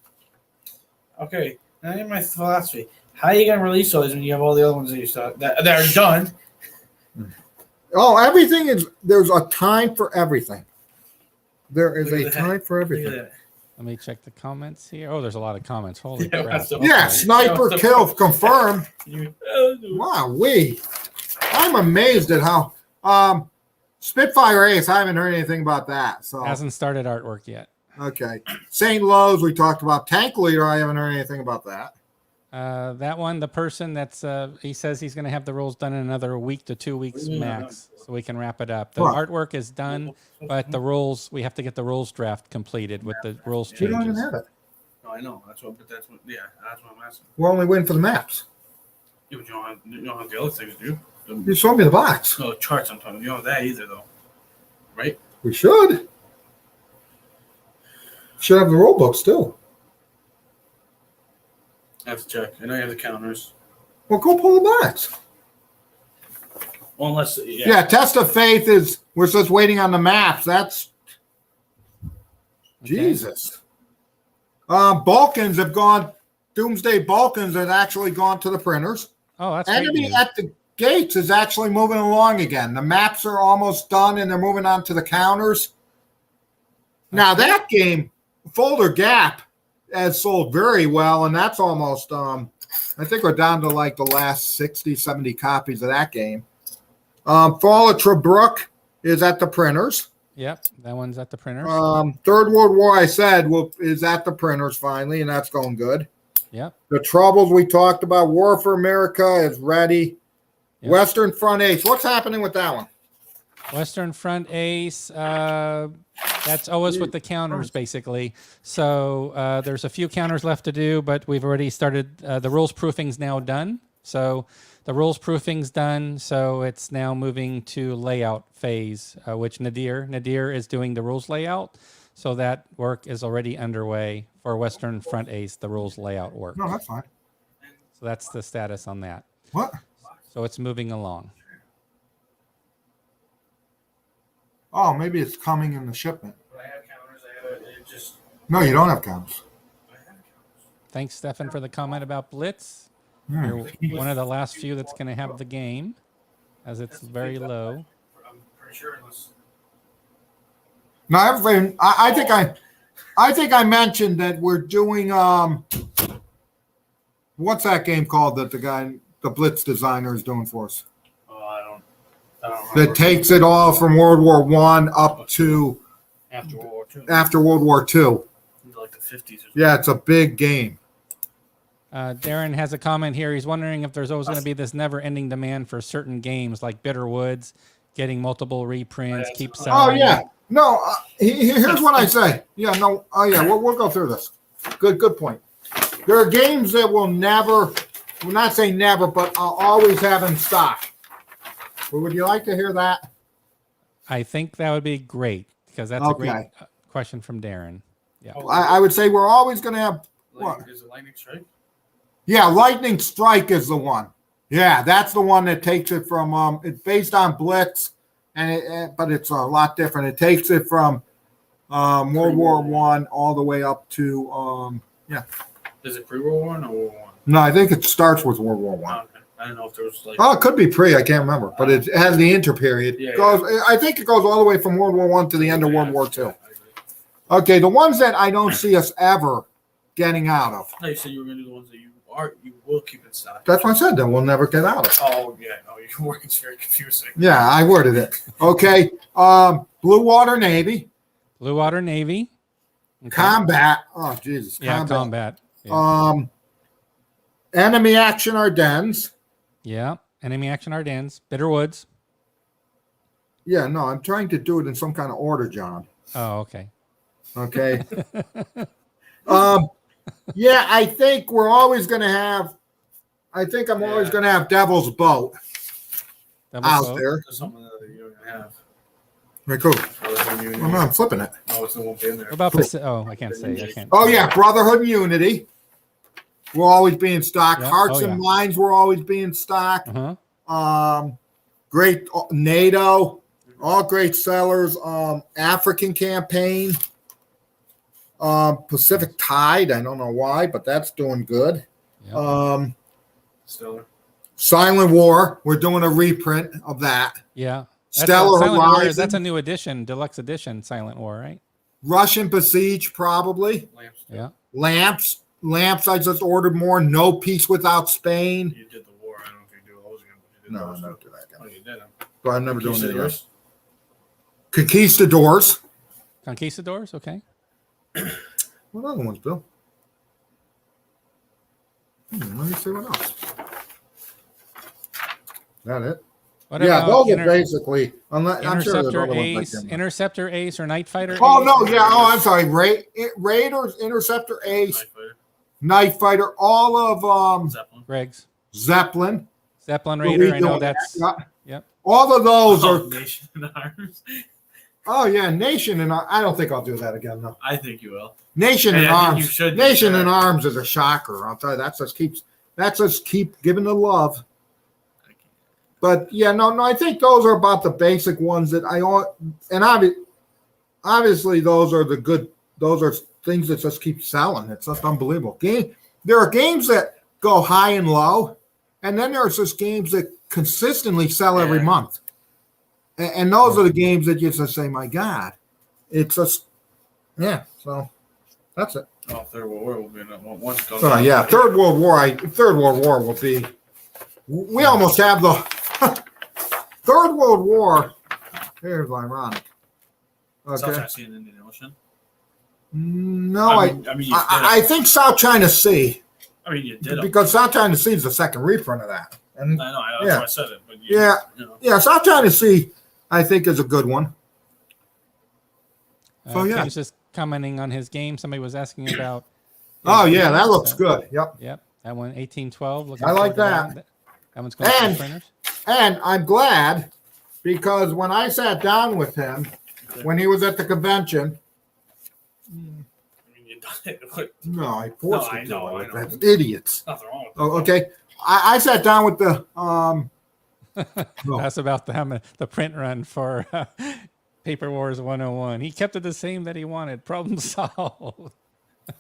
Okay. Now in my philosophy, how are you gonna release those when you have all the other ones that you saw that are done? Oh, everything is. There's a time for everything. There is Look a at that. time for Look at everything. that. Let me check the comments here. Oh, there's a lot of comments. Holy Yeah, crap. that's the- Yeah, Okay. sniper Yeah, kill confirmed. You- Wow, I'm amazed at how Spitfire Ace. I haven't heard anything about that. So Hasn't started artwork yet. okay, St. Lowe's. We talked about Tank Leader. I haven't heard anything about that. That one, the person that's he says he's going to have the rules done in another week to 2 weeks Yeah. max, so we can wrap it up. The Right. artwork is done, but the rules, we have to get the rules draft completed with the rules We don't even changes. have it. No, I know. That's what I'm asking. We're only waiting for the maps. Yeah, but you don't have the other things, do you? You showed me the box. No, charts I'm talking. You don't have that either, though. Right? We should. Should have the rule books too. I have to check. I know you have the counters. Well, go pull the box. Well, unless, Yeah, Test of Faith is. We're just waiting on the maps. That's Okay. Jesus. Balkans have gone. Doomsday Balkans has actually gone to the printers. Oh, that's great Enemy news. at the gates is actually moving along again. The maps are almost done, and they're moving on to the counters. Now that game, Folder Gap, has sold very well, and that's almost. I think we're down to like the last 60, 70 copies of that game. Fall of Trebrook is at the printers. Yep, that one's at the printers. Third World War, I said, is at the printers finally, and that's going good. Yep. The Troubles we talked about. War for America is ready. Yep. Western Front Ace. What's happening with that one? Western Front Ace, that's always with the counters, basically. So there's a few counters left to do, but we've already started. The rules proofing's now done. So the rules proofing's done. So it's now moving to layout phase, which Nadir is doing the rules layout. So that work is already underway for Western Front Ace, the rules layout work. No, that's fine. So that's the status on that. What? So it's moving along. Oh, maybe it's coming in the shipment. But I have counters. It just. No, you don't have counts. I have counters. Thanks, Stefan, for the comment about Blitz. Hmm. You're one of the last few that's going to have the game, as it's very low. I'm pretty sure unless. No, everything. I think I mentioned that we're doing. What's that game called that the Blitz designer is doing for us? Oh, I don't remember. That takes it all from World War I up to After World War II. after World War II. Into like the 50s or something. Yeah, it's a big game. Darren has a comment here. He's wondering if there's always going to be this never-ending demand for certain games like Bitter Woods, getting multiple reprints, keep Oh selling. yeah, no. Here's what I say. Yeah, no. Oh yeah, we'll go through this. Good point. There are games that will never. We'll not say never, but I'll always have in stock. Well, would you like to hear that? I think that would be great because that's a great Okay. question from Darren. Yeah. I would say we're always going to have. What? Is it Lightning Strike? Yeah, Lightning Strike is the one. Yeah, that's the one that takes it from. It's based on Blitz, but it's a lot different. It takes it from World War I all the way up to. Is it pre-World War or World War No, I think it starts with World War I? I. Okay. I don't know if there was like. Oh, it could be pre. I can't remember, but it has the interperiod. Yeah, I think it goes all the way from World War I to the end of World War II. I agree. Okay, the ones that I don't see us ever getting out of. No, you said you were going to do the ones that you will keep in stock. That's what I said. That we'll never get out of. Oh yeah, no, your word's very confusing. Yeah, I worded it. Okay, Blue Water Navy, Blue Water Navy. Okay. Combat. Oh Jesus, Yeah, combat. Yeah. Enemy Action Ardennes. Yeah. Enemy Action Ardennes. Bitter Woods. Yeah, no, I'm trying to do it in some kind of order, John. Oh, okay. Okay. Yeah, I think we're always going to have. I think I'm always going to have Devil's Boat Double out Boat. there. There's something that you're going to have. Very cool. Brotherhood Oh, no, I'm flipping it. No, it's not won't be in there. What about oh, I can't say. I can't. Oh yeah, Brotherhood and Unity. will always be in stock. Yeah. Hearts Oh, and yeah. Minds will always be in stock. Uh-huh. Great NATO, all great sellers. African Campaign, Pacific Tide. I don't know why, but that's doing good. Yep. Stellar. Silent War. We're doing a reprint of that. Yeah. That's Stellar Silent War. Horizon. That's a new edition, deluxe edition, Silent War, right? Russian Besiege, probably. Lamps. Yeah. Lamps. I just ordered more. No Peace Without Spain. You did the war. I don't know if you do those again. But you did No, those. I never do that Oh, again. you did them. But I'm never doing it. yours. Conquistadors. Conquistadors, okay. What other ones, Bill? Let me see what else. That it? What Yeah, about those are basically. Unless, I'm sure there's Interceptor other ones Ace, like them. Interceptor Ace, or Night Fighter? Oh Ace? no, yeah. Oh, I'm sorry. Raiders, Interceptor Ace, Night Fighter. Night Fighter, all of Zeppelin. Greg's Zeppelin. Zeppelin We'll Raider. be I know doing that's. that. Yep. All of those are. Nation in Arms. Oh yeah, Nation and I don't think I'll do that again. No, I think you will. Nation Hey, in I think Arms. you should do Nation that. in Arms is a shocker. I'll tell you. That just keep giving the love. But yeah, no. I think those are about the basic ones that I want. And obviously those are the good. Those are things that just keep selling. It's just unbelievable. There are games that go high and low, and then there's just games that consistently sell every Yeah. month. And those are the games that you just say, my God, it's just, yeah. So that's it. Oh, Third World War will be one. So yeah, Third World War will be. We almost have the Third World War. Here's ironic. South Okay. China Sea and Indian Ocean. No, I mean, you did I think South China Sea, you did. because South China Sea is the second reprint of that. And I know. That's Yeah. why I said it. But Yeah. You know. yeah, South China Sea, I think, is a good one. So, yeah. Tim's just commenting on his game. Somebody was asking about. Oh his yeah, game, that looks so- good. Yep. Yep, that one 1812. Looking I like forward to that. That one's going to And- the printers. And I'm glad because when I sat down with him when he was at the convention, I mean, you done it. What- no, I forced No, him I know, to. I know. That's idiots. Nothing wrong with Oh, that. okay. I sat down with the no. That's about the print run for Paper Wars 101. He kept it the same that he wanted. Problem solved.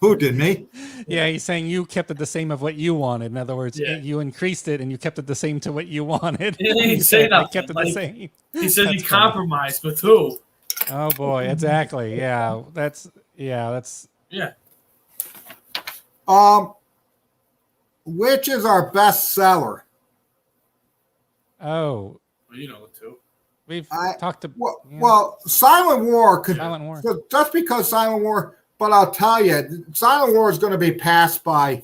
Who did me? Yeah, he's saying you kept it the same of what you wanted. In other words, Yeah. you increased it and you kept it the same to what you wanted. He didn't You say said, I nothing, kept it like- the same. He said he That's funny. compromised with who? Oh boy, exactly. Yeah, that's Yeah. Which is our best seller? oh, Well, you know the two. we've I- talked to Well, Silent War could Silent War. just because Silent War, but I'll tell you, Silent War is going to be passed by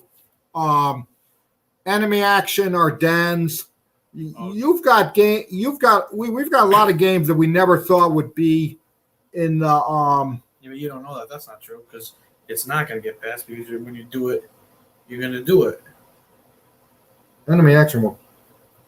Enemy Action or Dens. Oh. We've got a lot of games that we never thought would be in the Yeah, but you don't know that. That's not true because it's not going to get passed because when you do it, you're going to do it. Enemy Action will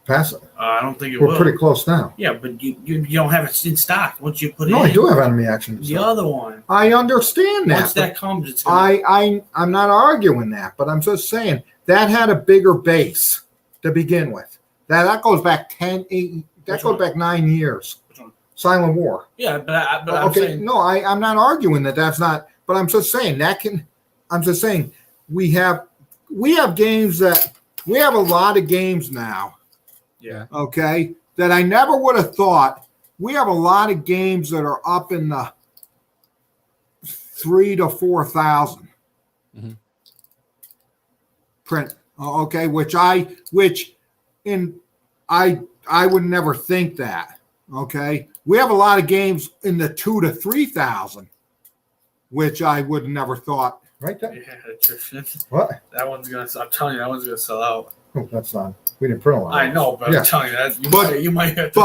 pass it. I don't think it We're will. pretty close now. Yeah, but you don't have it in stock. Once you put it No, in, I do have Enemy Action. the other one. I understand that. Once but that comes, it's gonna, I'm not arguing that, but I'm just saying that had a bigger base to begin with. That goes back 10, 8, that Which goes one? back 9 years. Which one? Silent War. Yeah, but I'm Okay, saying no, I'm not arguing that that's not, but I'm just saying I'm just saying we have games that we have a lot of games now. yeah. Okay, that I never would have thought. We have a lot of games that are up in the 3,000 to 4,000 Mhm. print. Okay, I would never think that. Okay, we have a lot of games in the 2,000 to 3,000, which I would never thought. Right there. Yeah, attrition. What? That one's gonna. I'm telling you, that one's gonna sell out. Oh, that's not. We didn't print a lot. I know, but Yeah. I'm telling you that But- you might have to.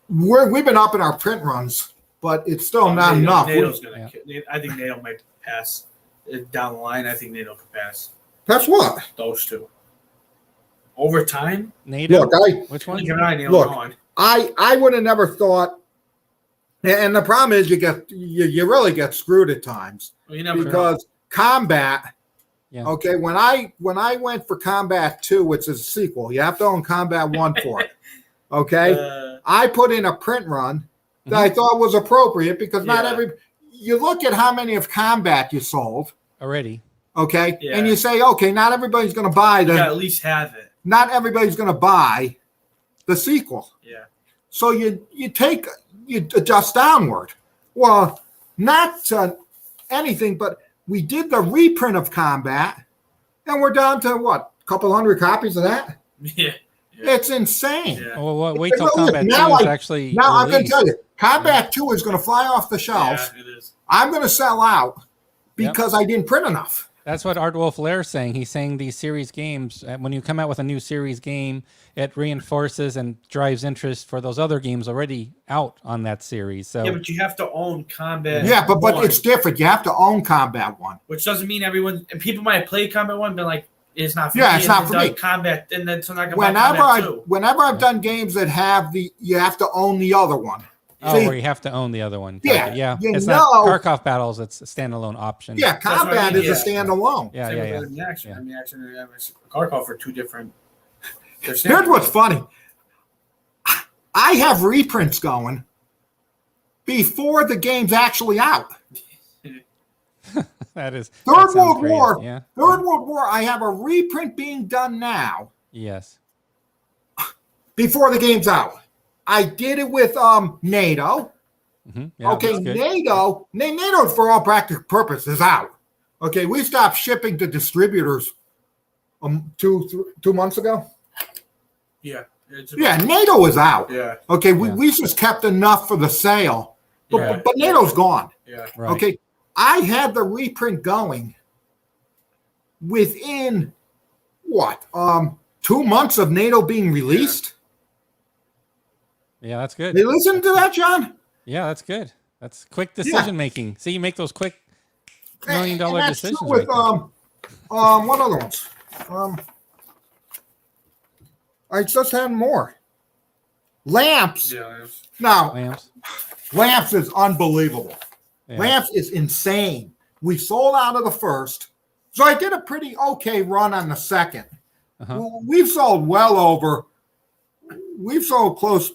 But we've been up in our print runs, but it's still not enough. NATO's gonna. I think NATO might pass down the line. I think NATO could pass That's what. those two. Over time, NATO. Look, Which one? blink of an eye, NATO Look. gone. I would have never thought. And the problem is you really get screwed at times Well, you never know. because combat Yeah. Okay, when I went for Combat 2, which is a sequel, you have to own Combat 1 for it. Okay, I put in a print run that I thought was appropriate because not every. You look at how many of Combat you sold already. Okay, and you say, okay, not everybody's going to buy You gotta at least have it. Not everybody's going to buy the sequel. Yeah. So you adjust downward. Well, not anything, but we did the reprint of Combat, and we're down to what, a couple hundred copies of that? Yeah. It's insane. Yeah. Well, wait till Combat 2 is actually Now released. I can tell you, Combat 2 is going to fly off the shelves. Yeah, it is. I'm going to sell out because I didn't print enough. That's what Art Wolf Lair's saying. He's saying these series games, when you come out with a new series game, it reinforces and drives interest for those other games already out on that series. So yeah, but you have to own Combat. Yeah, but 1, it's different. You have to own Combat 1, which doesn't mean everyone. And people might have played Combat 1, but like it's not. For yeah, me, it's not for me. Combat, and then so not gonna whenever I've done games that have you have to own the other one. Oh, where you have to own the other one. Yeah, okay. Yeah. you It's know, not Tarkov Battles. It's a standalone option. Yeah, Combat is a standalone. Yeah, Same yeah, with yeah. Action. Yeah. I mean, Action and Tarkov are two different. Here's what's funny. I have reprints going before the game's actually out. That is Third World War. Yeah. Third World War. I have a reprint being done now. Yes. Before the game's out. I did it with NATO. Mm-hmm. Yeah, okay, NATO for all practical purposes out. Okay, we stopped shipping to distributors 2 months ago. Yeah. Yeah, NATO is out. Yeah. Okay, we just kept enough for the sale, but NATO's gone. Yeah. Right. Okay, I had the reprint going within what 2 months of NATO being released. Yeah, that's good. They listen to that, John? Yeah, that's good. That's quick decision making. See, you make those quick $1 million decisions. With right what other ones? I just had more. Lamps. Yeah. Now, Lamps is unbelievable. Yeah. Lamps is insane. We sold out of the first, so I did a pretty okay run on the second. We've sold we've sold close.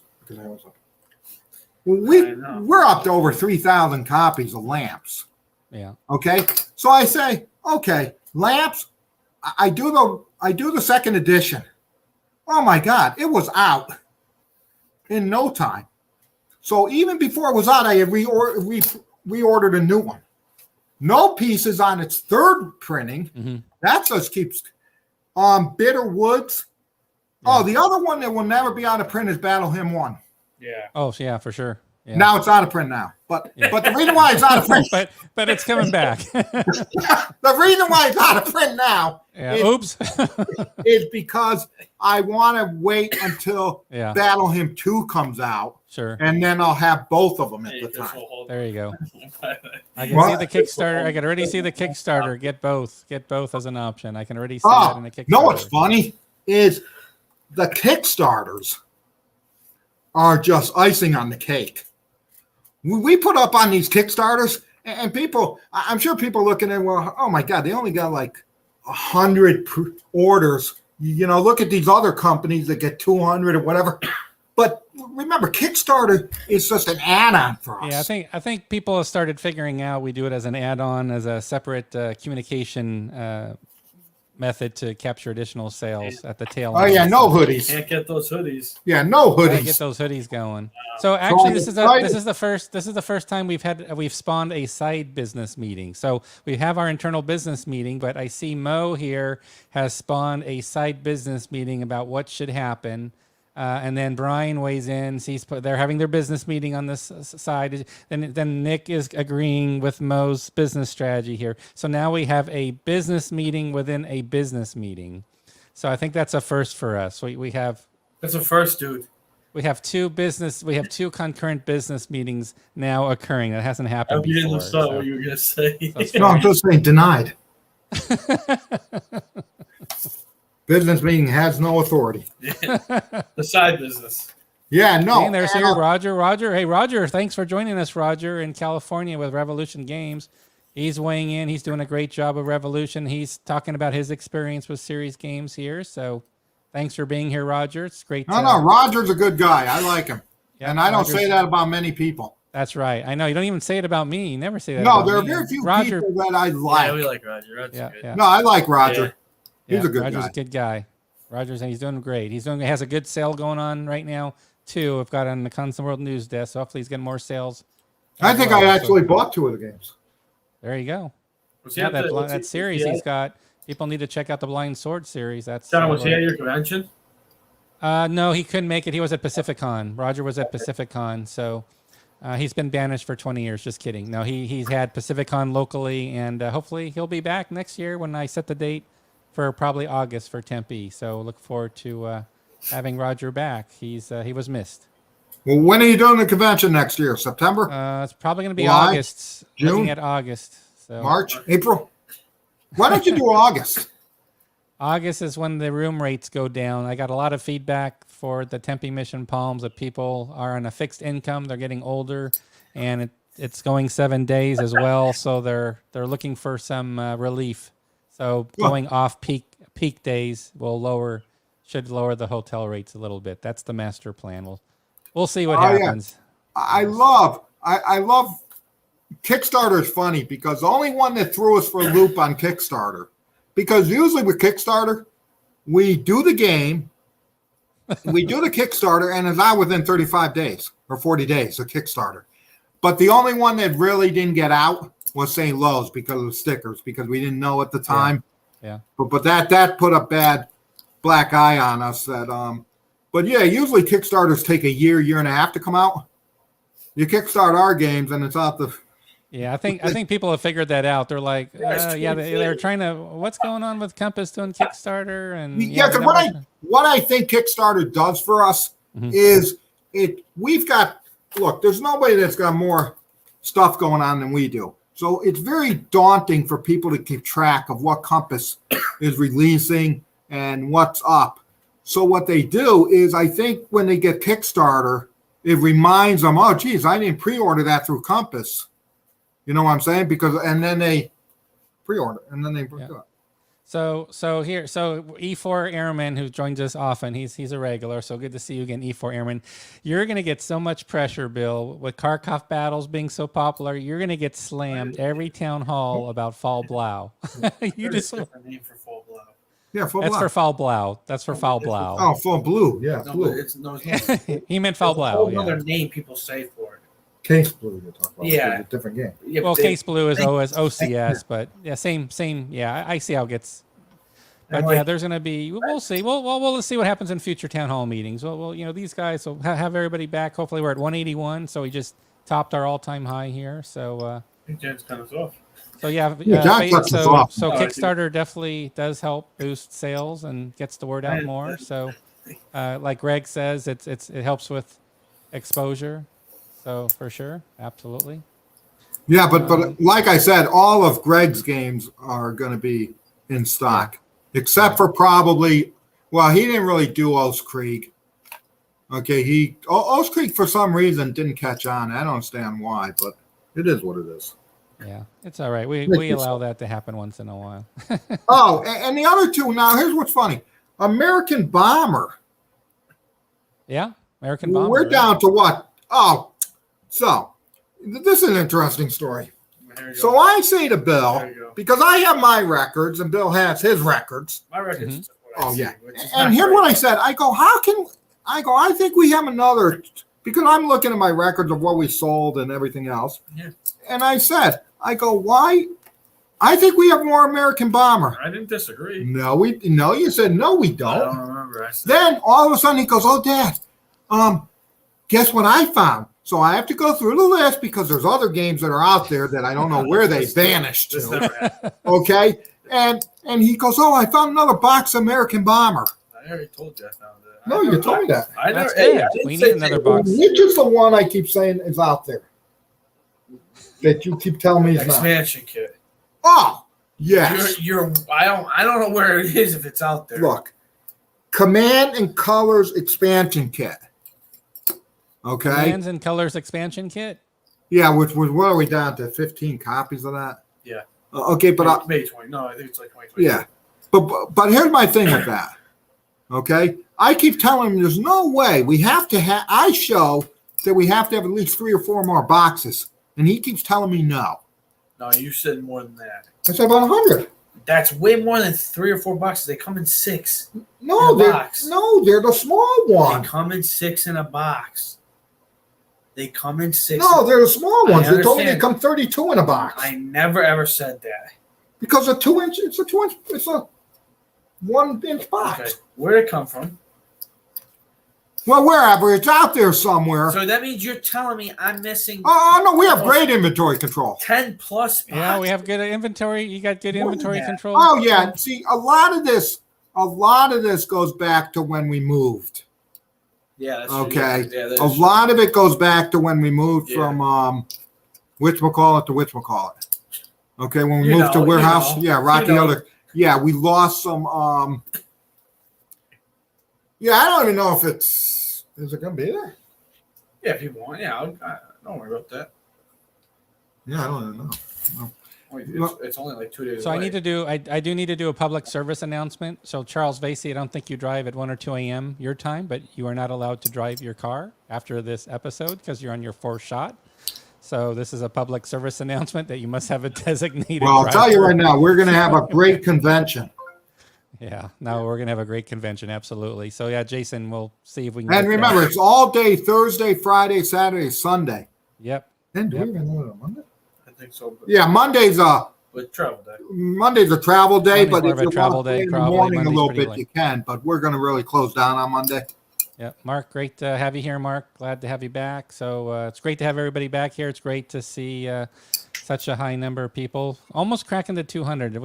We're up to over 3,000 copies of Lamps. Yeah. Okay. So I say, okay, Lamps. I do the second edition. Oh my God, it was out in no time. So even before it was out, I had reordered a new one. No pieces on its third printing. Mm-hmm. That just keeps Bitter Woods. Yeah. Oh, the other one that will never be out of print is Battle Hymn 1. Yeah. Oh, yeah, for sure. Yeah. Now it's out of print now. But the reason why it's out of print but it's coming back. The reason why it's out of print now is because I want to wait until Battle Hymn 2 comes out. Sure. And then I'll have both of them at the time. There you go. I can see the Kickstarter. I can already see the Kickstarter. Get both. Get both as an option. I can already see that in the Kickstarter. No, what's funny is the Kickstarters are just icing on the cake. We put up on these Kickstarters, and people, I'm sure people looking at, well, oh my God, they only got like 100 orders. You know, look at these other companies that get 200 or whatever. But remember, Kickstarter is just an add-on for us. Yeah, I think people have started figuring out we do it as an add-on, as a separate communication method to capture additional sales at the tail end. Oh yeah, no hoodies. Can't get those hoodies. Yeah, no hoodies. Get those hoodies going. So actually, this is the first time we've spawned a side business meeting. So we have our internal business meeting, but I see Mo here has spawned a side business meeting about what should happen. And then Brian weighs in. They're having their business meeting on this side. Then Nick is agreeing with Mo's business strategy here. So now we have a business meeting within a business meeting. So I think that's a first for us. We have that's a first, dude. We have two concurrent business meetings now occurring. That hasn't happened before. I didn't know what you were gonna say. No, I'm just saying denied. Business meeting has no authority. The side business. Yeah, no. And there's here Roger. Hey, Roger, thanks for joining us, Roger, in California with Revolution Games. He's weighing in. He's doing a great job of Revolution. He's talking about his experience with series games here. So thanks for being here, Roger. It's great. No, Roger's a good guy. I like him. Yeah, and I don't Roger's, say that about many people. That's right. I know. You don't even say it about me. You never say that No, about there are me. very few Roger, people that I like. Yeah, we like Roger. Roger's good. Yeah. No, I like Roger. He's a good Roger's guy. a good guy. Roger's he's doing great. He has a good sale going on right now too. I've got on the Constant World News desk. So hopefully he's getting more sales. I think I actually bought 2 of the games. There you go. Was Yeah, that series he's got. People need to check out the Blind Sword series. That's John, was he at your convention? No, he couldn't make it. He was at Pacificon. Roger was at Pacificon, so he's been banished for 20 years. Just kidding. No, he's had Pacificon locally, and hopefully he'll be back next year when I set the date for probably August for Tempe. So look forward to having Roger back. He was missed. Well, when are you doing the convention next year? September? It's probably going to be July? August. June? Looking at August. So March? April? Why don't you do August? August is when the room rates go down. I got a lot of feedback for the Tempe Mission Palms that people are on a fixed income. They're getting older, and it's going 7 days as well. So they're looking for some relief. So going off peak days should lower the hotel rates a little bit. That's the master plan. We'll see what happens. Yeah. I love Kickstarter is funny because the only one that threw us for a loop on Kickstarter, because usually with Kickstarter, we do the game, we do the Kickstarter, and it's out within 35 days or 40 days of Kickstarter. But the only one that really didn't get out was St. Lowe's because of the stickers, because we didn't know at the time. Yeah. But that put a bad black eye on us. But yeah, usually Kickstarters take a year and a half to come out. You kickstart our games and it's out the. Yeah, I think people have figured that out. They're like, they're trying to. What's going on with Compass doing Kickstarter? And because what I think Kickstarter does for us is we've got. Look, there's nobody that's got more stuff going on than we do. So it's very daunting for people to keep track of what Compass is releasing and what's up. So what they do is, I think when they get Kickstarter, it reminds them, oh, geez, I didn't pre-order that through Compass. You know what I'm saying? And then they pre-order, and then they do it. So E4 Airman, who joins us often, he's a regular. So good to see you again, E4 Airman. You're gonna get so much pressure, Bill, with Kharkov battles being so popular. You're gonna get slammed every town hall about Fall Blau. You just name for Fall Blau. Yeah, Fall That's Blau. for Fall Blau. That's for Fall Blau. Oh, Fall Blue. Yeah, No, Blue. it's He meant Fall Blau. whole Yeah. other name people say for it. Case Blue you're talking about. Yeah. It's a different game. Yeah, Well, they- Case Blue is OCS, but yeah, same. Yeah, I see how it gets. But Like- yeah, there's going to be. We'll see. We'll see what happens in future town hall meetings. Well, these guys will have everybody back. Hopefully, we're at 181, so we just topped our all-time high here. So, I think Jen's kind of off. so yeah, John cuts us off. so Oh, I see. Kickstarter definitely does help boost sales and gets the word out more. So, like Greg says, it helps with exposure. So for sure, absolutely. Yeah, but like I said, all of Greg's games are going to be in stock, except for probably. Well, he didn't really do Oast Creek. Okay, Oast Creek for some reason didn't catch on. I don't understand why, but it is what it is. Yeah, it's all right. We allow that to happen once in a while. Oh, and the other two. Now, here's what's funny: American Bomber. Yeah, American Bomber. We're down to what? Oh, so this is an interesting story. There you go. So I say to Bill, There you go. because I have my records and Bill has his records. My record's just what I Oh see, yeah. which is And not here's great. what I said. I think we have another, because I'm looking at my records of what we sold and everything else. Yeah. And I said, why? I think we have more American Bomber. I didn't disagree. No, you said no, we I don't. don't remember. I said, Then all of a sudden he goes, oh, Dad, guess what I found? So I have to go through the list because there's other games that are out there that I don't know where they vanished this to. never happened. Okay. And he goes, oh, I found another box of American Bomber. I already told you I found it. No, you told me that. I never. That's Hey, good. I didn't We say need another box. Which is the one I keep saying is out there that you keep telling me is not? expansion kit. Oh, yes. I don't know where it is if it's out there. Look, Command and Colors expansion kit. Okay. Commands and Colors expansion kit. Yeah, which was what are we down to? 15 copies of that? Yeah. Okay, but May 20. No, I think it's like 2020. yeah, but here's my thing with that. Okay, I keep telling him there's no way we have to have. I show that we have to have at least 3 or 4 more boxes, and he keeps telling me no. No, you said more than that. I said about 100. That's way more than 3 or 4 boxes. They come in 6. No, In a they're box. they're the small They one. come in 6 in a box. They come in 6. No, they're the small I ones. They told me they understand. come 32 in a box. I never ever said that. Because a 2-inch, it's a 2-inch, it's a 1-inch box. Okay, where'd it come from? Well, wherever it's out there somewhere. So that means you're telling me I'm missing Oh no, we have great inventory control. 10 plus boxes. Yeah, we have good inventory. You got good More than inventory that. control. Oh yeah, see, a lot of this goes back to when we moved. Yeah, that's true. Okay, Yeah, that a is true. lot of it goes back to when we moved Yeah. from whatchamacallit to whatchamacallit. Okay, when we You moved to know, you warehouse, know, yeah, Rocky you know. Other, yeah, we lost some. Yeah, I don't even know if is it gonna be there? Yeah, if you want. Yeah, don't worry about that. Yeah, I don't even know. It's only like 2 days So away. I do need to do a public service announcement. So Charles Vasey, I don't think you drive at 1 or 2 a.m. your time, but you are not allowed to drive your car after this episode because you're on your 4th shot. So this is a public service announcement that you must have a designated Well, I'll tell you driver. right now, we're gonna have a great convention. Yeah, no, we're gonna have a great convention, absolutely. So yeah, Jason, we'll see if we can. And get remember, that. it's all day Thursday, Friday, Saturday, Sunday. Yep. And do Yep. we even know it on Monday? I think so. But Yeah, Monday's a travel day. travel day, Monday's but more if of a you travel want to day, play in the probably. morning a Monday's little pretty bit, late. you can. But we're going to really close down on Monday. Yeah, Mark, great to have you here, Mark. Glad to have you back. So it's great to have everybody back here. It's great to see such a high number of people, almost cracking the 200.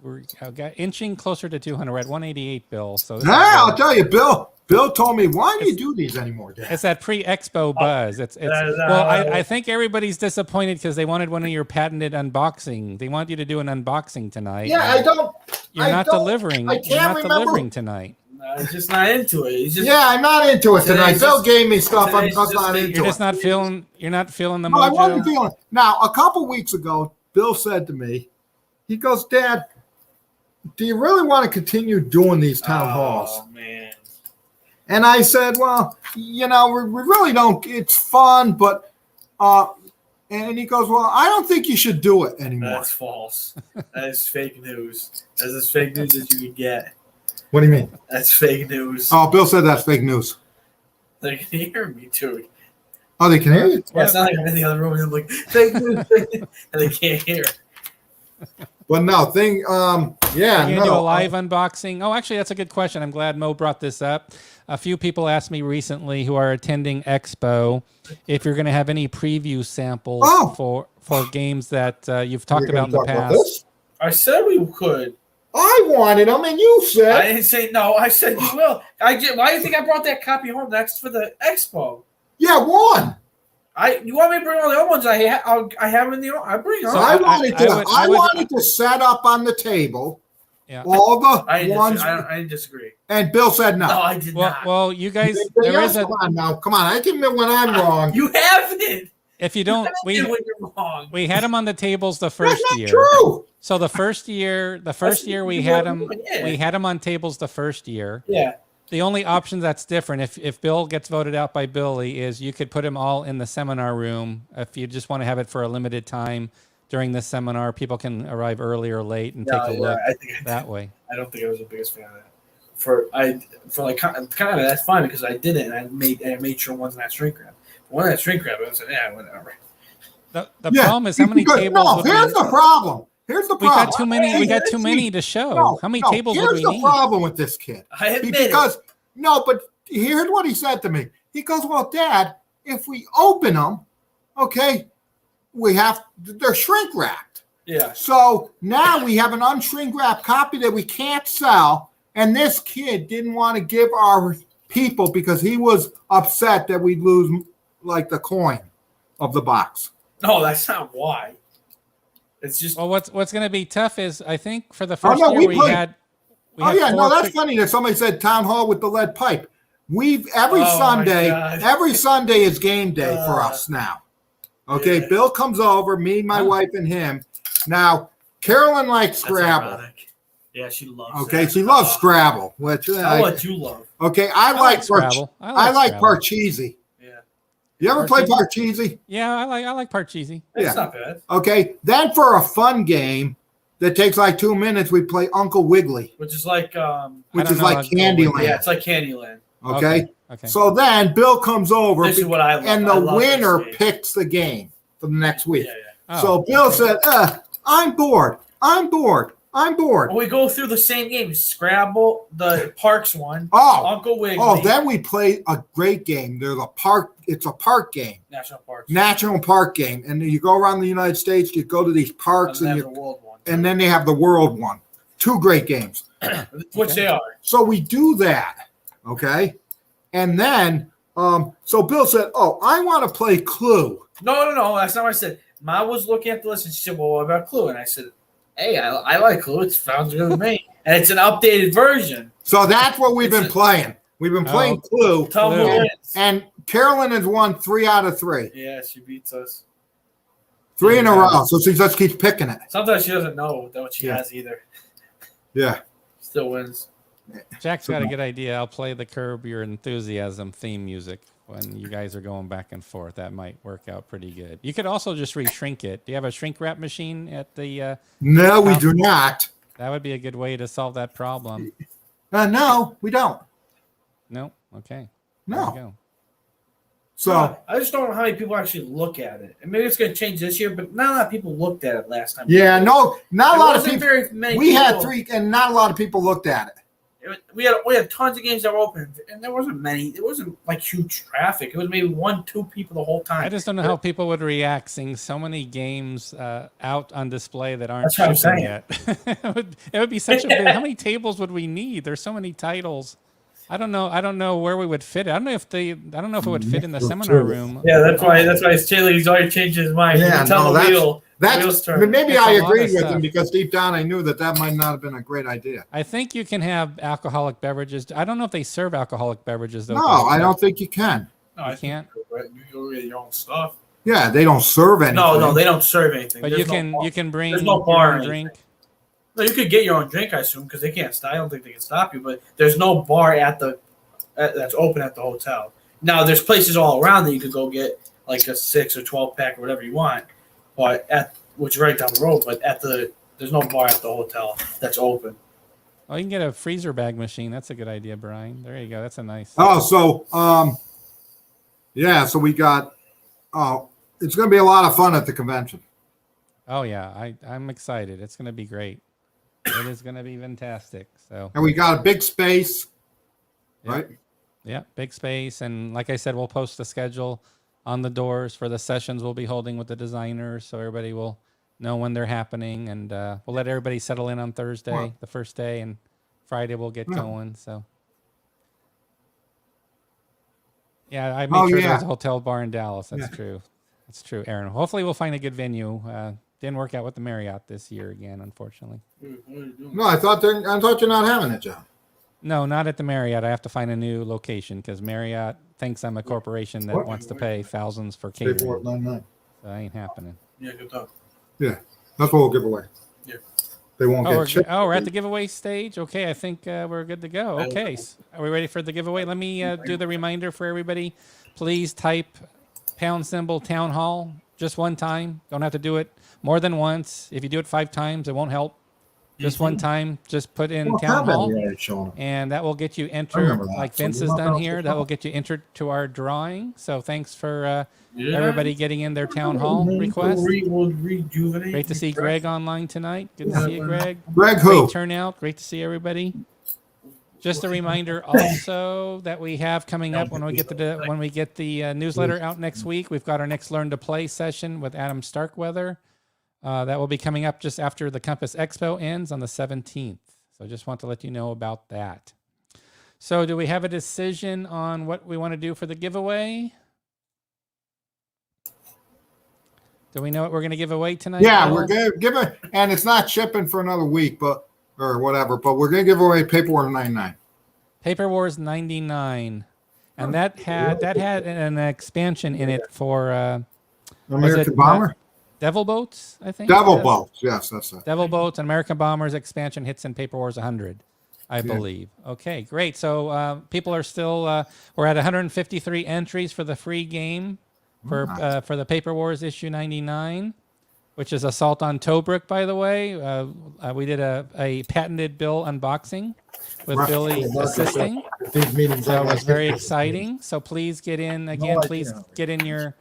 We're got inching closer to 200. We're at 188, Bill. So this is, Yeah, I'll tell you, Bill. Bill told me, why do you do these anymore, Dad? it's that pre-expo buzz. It's well, I think everybody's disappointed because they wanted one of your patented unboxing. They want you to do an unboxing tonight. Yeah, I don't. You're not delivering. I can't You're not remember. delivering tonight. No, he's just not into it. He's just Yeah, I'm not into it tonight. Today's Bill just- gave me stuff. I'm today's just just not the- into You're it. just not feeling. You're not feeling the No, I wasn't mojo. feeling it. Now, a couple weeks ago, Bill said to me, he goes, Dad, do you really want to continue doing these town halls? Oh man. And I said, well, you know, we really don't. It's fun, but, and he goes, well, I don't think you should do it anymore. That's false. That is fake news. That's as fake news as you can get. What do you mean? That's fake news. Oh, Bill said that's fake news. They can hear me too. Oh, they can hear you? Yeah, it's not like I'm in the other room and I'm like, fake news, fake news, and they can't hear. But no, yeah, Are you gonna do a no. live unboxing? Oh, actually, that's a good question. I'm glad Mo brought this up. A few people asked me recently who are attending Expo if you're going to have any preview samples Oh. for games that you've talked We're gonna about in the talk about past. this? I said we could. I wanted them, and you I said. didn't say no. I said you will. Why do you think I brought that copy home? That's for the expo. Yeah, one. You want me to bring all the other ones? I have in the. I bring them. So I wanted to. I would- wanted to set up on the table Yeah. all the I ones, didn't disagree. and Bill said no. No, I did Well, not. well, you guys, Everybody there else, is a. come on now, come on. I can admit when I'm wrong. You haven't. If you don't, When you're wrong. we had them on the tables the That's first not year. true. So the first year we you had were them. doing, yeah. We had them on tables the first year. Yeah. The only option that's different, if Bill gets voted out by Billy, is you could put them all in the seminar room. If you just want to have it for a limited time during the seminar, people can arrive early or late and take a look I think that way. I don't think I was the biggest fan of that. For like kind of that's fine because I did it and I made sure one's not shrink wrap. One that shrink wrap, I said, yeah, whatever. The problem is how many Because- tables No, would here's the problem. Here's the we problem. got too many. We got too See, many to show. no, How many no, tables would here's we the need? problem with this kid. I admit Because no, but here's what he said to me. He goes, "Well, Dad, if we open them, okay, they're shrink wrapped. it. Yeah. So now we have an unshrink wrapped copy that we can't sell, and this kid didn't want to give our people because he was upset that we'd lose like the coin of the box." No, that's not why. It's just Well, what's going to be tough is I think for the first no, year we we played- had. Oh yeah, no, that's quick- funny that somebody said town hall with the lead pipe. Every Oh, my Sunday, God. every Sunday is game day for us now. Okay, Bill comes over, me, my wife, and him, Now, Carolyn likes That's Scrabble. ironic. Yeah, she loves. Okay, that. she loves Scrabble. Which Tell what you love. okay, I like Scrabble. I like Scrabble. Parcheesi. Yeah. You ever play Parcheesi? Parcheesi? Yeah, I like Parcheesi. It's Yeah. not bad. Okay, then for a fun game that takes like 2 minutes, we play Uncle Wiggly, Which is like which is like Candyland. yeah, it's like Candyland. Okay? Okay. So then Bill comes over This is what I love. and I the love this winner game. picks the game for the next week. Yeah, yeah. Oh, So Bill said, I'm bored. Well, we go through the same games: Scrabble, the Parks one, Oh, Uncle Wiggly. oh, then we play a great game. There's a park. It's a park game, National Park game, and you go around the United States. You go to these parks, and and the World one, and then they have the world one. 2 great games. which they are. So we do that, okay, and then so Bill said, "Oh, I want to play Clue." No. That's not what I said. Ma was looking at the list and she said, "Well, what about Clue?" And I said, "Hey, I like Clue. It sounds good to me, and it's an updated version." So that's what we've been playing. We've been playing Clue, Tell me what it is. and Carolyn has won 3 out of 3. Yeah, she beats us. 3 in a row. So she just keeps picking it. Sometimes she doesn't know what she has either. Yeah. Still wins. Jack's got a good idea. I'll play the Curb Your Enthusiasm theme music when you guys are going back and forth. That might work out pretty good. You could also just re-shrink it. Do you have a shrink wrap machine at the? No, we do not. That would be a good way to solve that problem. No, we don't. No. Okay. No. There you go. So I just don't know how many people actually look at it. And maybe it's going to change this year, but not a lot of people looked at it last time. yeah, no, not a lot of people. Very many We had people. 3, and not a lot of people looked at it. We had tons of games that were open, and there wasn't many. It wasn't like huge traffic. It was maybe 1-2 people the whole time. I just don't know how people would react seeing so many games out on display that aren't That's what I'm shipping saying. yet. it would be such a big. How many tables would we need? There's so many titles. I don't know where we would fit it. I don't know if it would fit in the seminar room. Yeah, that's why He's already changed his mind. Yeah, tell no, the wheel. That's turn. maybe That's I a lot agreed of with stuff. him because deep down I knew that might not have been a great idea. I think you can have alcoholic beverages. I don't know if they serve alcoholic beverages though. No, I don't think you can. No, You can't. You get your own stuff. Yeah, they don't serve anything. No, they don't serve anything. But There's you can bring there's no your bar own or drink. No, you could get your own drink, I assume, because they can't stop. I don't think they can stop you. But there's no bar that's open at the hotel. Now there's places all around that you could go get like a 6 or 12 pack or whatever you want, but which is right down the road. But there's no bar at the hotel that's open. Oh, you can get a freezer bag machine. That's a good idea, Brian. There you go. That's a nice. Oh, so yeah, so we got. Oh, it's going to be a lot of fun at the convention. Oh yeah, I'm excited. It's going to be great. It is going to be fantastic. So. And we got a big space, Yeah. right? Yeah, big space, and like I said, we'll post the schedule on the doors for the sessions we'll be holding with the designers, so everybody will know when they're happening, and we'll let everybody settle in on Thursday, Wow. the first day, and Friday we'll get going. So, yeah, I made sure there's a hotel bar in Dallas. That's true. That's true, Aaron. Hopefully, we'll find a good venue. Didn't work out with the Marriott this year again, unfortunately. No, I thought you're not having it, John. No, not at the Marriott. I have to find a new location because Marriott thinks I'm a corporation that wants to pay thousands for catering. So that ain't happening. Yeah, good talk. Yeah, that's what we'll give away. Yeah. They won't get chipped. We're at the giveaway stage. Okay, I think we're good to go. Okay, are we ready for the giveaway? Let me do the reminder for everybody. Please type # town hall just one time. Don't have to do it more than once. If you do it 5 times, it won't help. Just one time, just put in town hall, and that will get you entered. Like Vince has done here, that will get you entered to our drawing. So thanks for everybody getting in their town hall request. Great to see Greg online tonight. Good to see you, Greg. Greg, who? Great turnout. Great to see everybody. Just a reminder, also, that we have coming up when we get the newsletter out next week. We've got our next Learn to Play session with Adam Starkweather. That will be coming up just after the Compass Expo ends on the 17th. So just want to let you know about that. So do we have a decision on what we want to do for the giveaway? Do we know what we're going to give away tonight? Yeah, Bill? we're going to give it, and it's not shipping for another week, or whatever, but we're going to give away Paper War 99. Paper Wars 99. And that had an expansion in it for American Bomber? Devil Boats, I think. Devil yes. Boats. Yes, that's it. Devil Boats and American Bombers expansion hits in Paper Wars 100, I believe. Okay, great. So people are still, we're at 153 entries for the free game for the Paper Wars issue 99, which is Assault on Tobruk, by the way. We did a patented bill unboxing with Billy assisting. So it was very exciting. So please get in again. Please get in your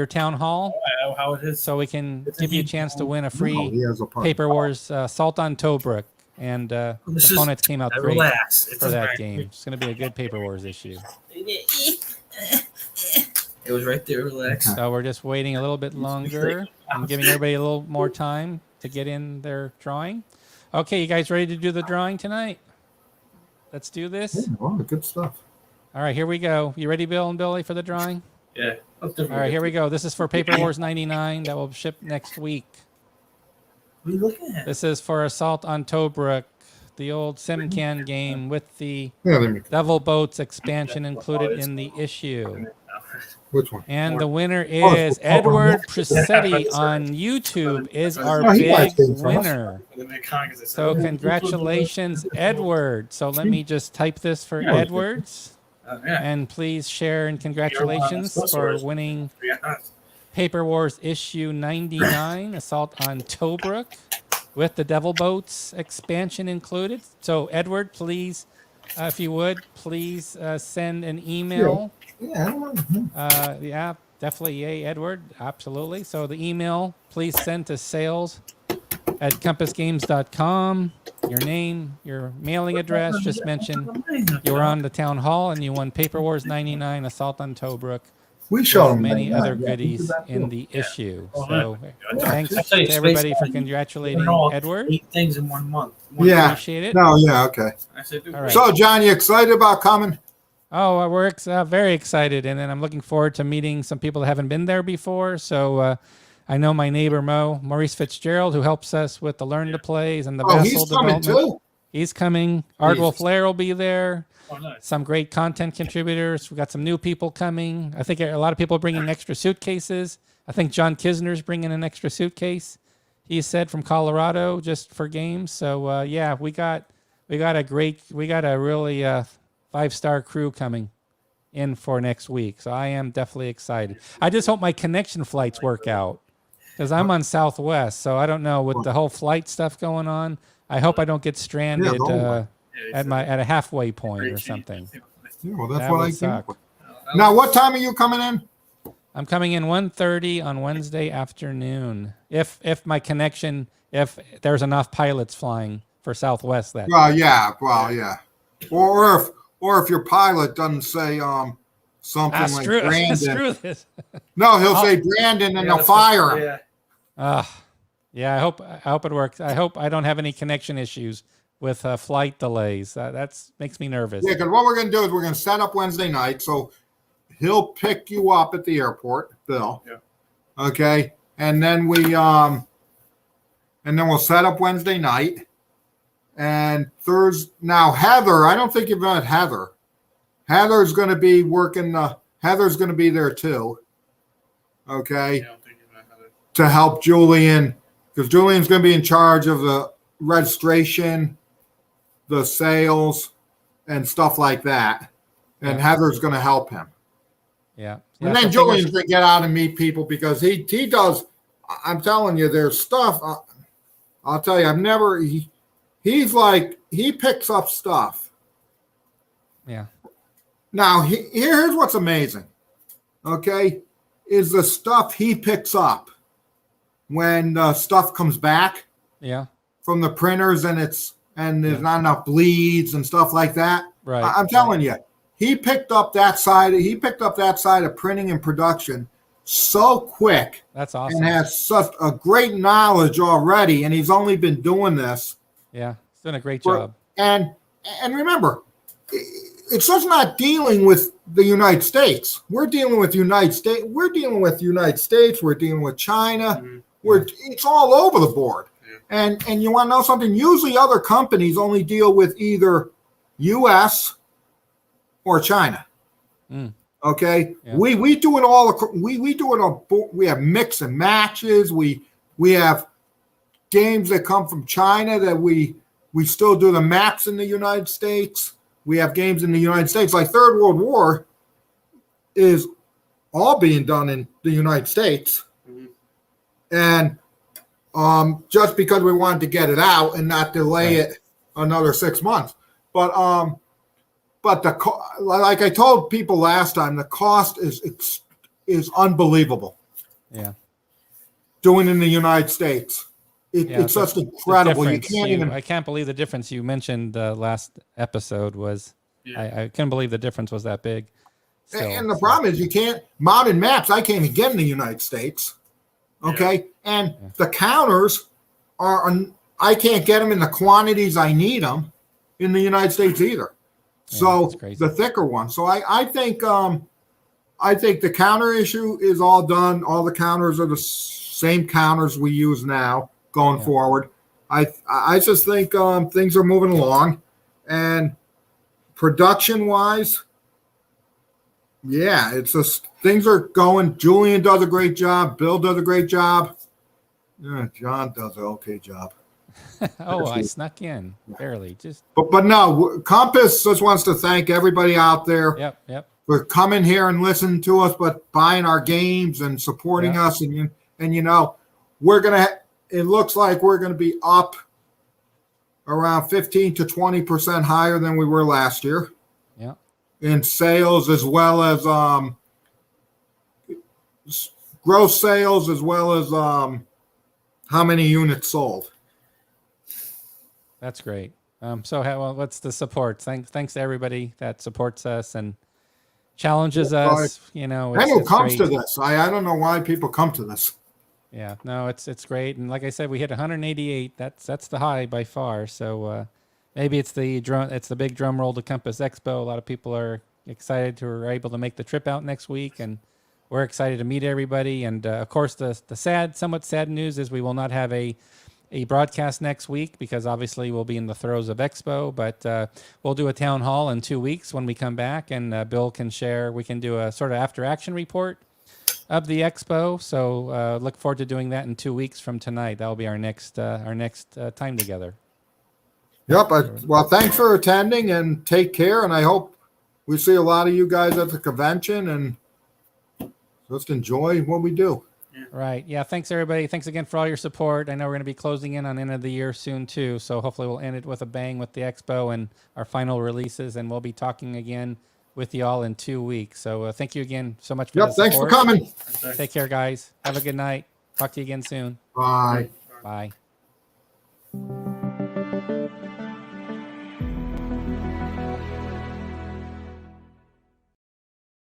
town hall How it is. so we can give you a chance to win a free he has a part. Paper Wars Assault on Tobruk. And components came out great Relax. for that game. It's going to be a good Paper Wars issue. It was right there. Relax. So we're just waiting a little bit longer. I'm giving everybody a little more time to get in their drawing. Okay, you guys ready to do the drawing tonight? Let's do this. Oh, good stuff. All right, here we go. You ready, Bill and Billy, for the drawing? Yeah. All right, here we go. This is for Paper Wars 99 that will ship next week. What are you looking at? This is for Assault on Tobruk, the old SimCan game with the Yeah, let me. Devil Boats expansion included in the issue. Which one? And the winner is Edward Presetti on YouTube is our Oh, he big likes things, huh? winner. So congratulations, Edward. So let me just type this for Edwards. And please share and congratulations for winning Paper Wars issue 99, Assault on Tobruk, with the Devil Boats expansion included. So Edward, please, if you would, please send an email. Yeah, I don't know. Yeah, definitely. Yay, Edward. Absolutely. So the email, please send to sales@compassgames.com. Your name, your mailing address. Just mention you were on the town hall and you won Paper Wars 99, Assault on Tobruk. We showed With him many that. other Yeah, goodies in the issue. Oh, So yeah. thanks I tell you, to everybody for Space- congratulating Edward. 8 things in 1 month. Yeah. Appreciate it. No, yeah, okay. I said, dude, All right. So, John, you excited about coming? Oh, we're very excited, and then I'm looking forward to meeting some people that haven't been there before. So I know my neighbor Maurice Fitzgerald, who helps us with the Learn to Plays and the Oh, Vessel he's coming development. too. He's coming. Ardwell Jesus. Flair will be there. oh, nice. Some great content contributors. We got some new people coming. I think a lot of people are bringing extra suitcases. I think John Kisner's bringing an extra suitcase. He said from Colorado just for games. So yeah, we got a really 5-star crew coming in for next week. So I am definitely excited. I just hope my connection flights work out because I'm on Southwest. So I don't know with the whole flight stuff going on. I hope I don't get stranded at a halfway point or something. Yeah, well, that's That what would I suck. think. Now, what time are you coming in? I'm coming in 1:30 on Wednesday afternoon. If my connection, if there's enough pilots flying for Southwest that. Well, yeah. Or if your pilot doesn't say something like Brandon. Screw this. No, he'll say Brandon and they'll fire him. Yeah. Yeah, I hope it works. I hope I don't have any connection issues with flight delays. That makes me nervous. Yeah, because what we're going to do is we're going to set up Wednesday night. So he'll pick you up at the airport, Bill. Yeah. Okay, and then we'll set up Wednesday night. And Thursday. Now Heather, I don't think you've met Heather. Heather's going to be working. Heather's going to be there too. Okay, Yeah, I don't think you're gonna have it. to help Julian, because Julian's going to be in charge of the registration, the sales, and stuff like that. And Yeah. Heather's going to help him. Yeah. And then Julian's going to get out and meet people because he does. I'm telling you, there's stuff. I'll tell you, I've never. He's like he picks up stuff. Yeah. Now here's what's amazing. Okay, is the stuff he picks up when the stuff comes back Yeah. from the printers and there's not enough bleeds and stuff like that. Right. I'm telling you, he picked up that side. He picked up that side of printing and production so quick That's awesome. and has such a great knowledge already. And he's only been doing this. Yeah. He's doing a great job. And remember, it's just not dealing with the United States. We're dealing with United States. We're dealing with United States. We're dealing with China. It's all over the board. Yeah. And you want to know something? Usually, other companies only deal with either U.S. or China. Mm. Okay, Yeah. we do it all. We do it on. We have mix and matches. We have games that come from China that we still do the maps in the United States. We have games in the United States, like Third World War is all being done in the United States, and just because we wanted to get it out and not delay it another 6 months, but like I told people last time, the cost is unbelievable. Yeah. Doing in the United States, it's just incredible. You can't even. I can't believe the difference you mentioned last episode was. I couldn't believe the difference was that big. Still, and the problem is you can't mounted maps. I can't even get in the United States. Okay, and the counters are. I can't get them in the quantities I need them in the United States either. So the thicker one. So I think the counter issue is all done. All the counters are the same counters we use now going forward. I just think things are moving along, and production wise, yeah, it's just things are going. Julian does a great job. Bill does a great job. John does an okay job. Oh, I snuck in barely. Just but no, Compass just wants to thank everybody out there. Yep. For coming here and listening to us, but buying our games and supporting us, and we're gonna. It looks like we're gonna be up around 15 to 20% higher than we were last year. Yeah. In sales as well as gross sales as well as how many units sold. That's great. What's the support? Thanks to everybody that supports us and challenges us. And who comes to this? I don't know why people come to this. Yeah, no, it's great. And like I said, we hit 188. That's the high by far. So maybe it's the big drum roll to Compass Expo. A lot of people are excited to are able to make the trip out next week, and we're excited to meet everybody. And of course, the somewhat sad news is we will not have a broadcast next week because obviously we'll be in the throes of Expo, but we'll do a town hall in 2 weeks when we come back, and Bill can share. We can do a sort of after action report of the Expo. So look forward to doing that in 2 weeks from tonight. That'll be our next time together. Yep. Well, thanks for attending and take care. And I hope we see a lot of you guys at the convention and just enjoy what we do. Right. Yeah. Thanks, everybody. Thanks again for all your support. I know we're going to be closing in on end of the year soon, too. So hopefully we'll end it with a bang with the Expo and our final releases. And we'll be talking again with you all in 2 weeks. So thank you again so much for the thanks for support. coming. Take care, guys. Have a good night. Talk to you again soon. Bye. Bye.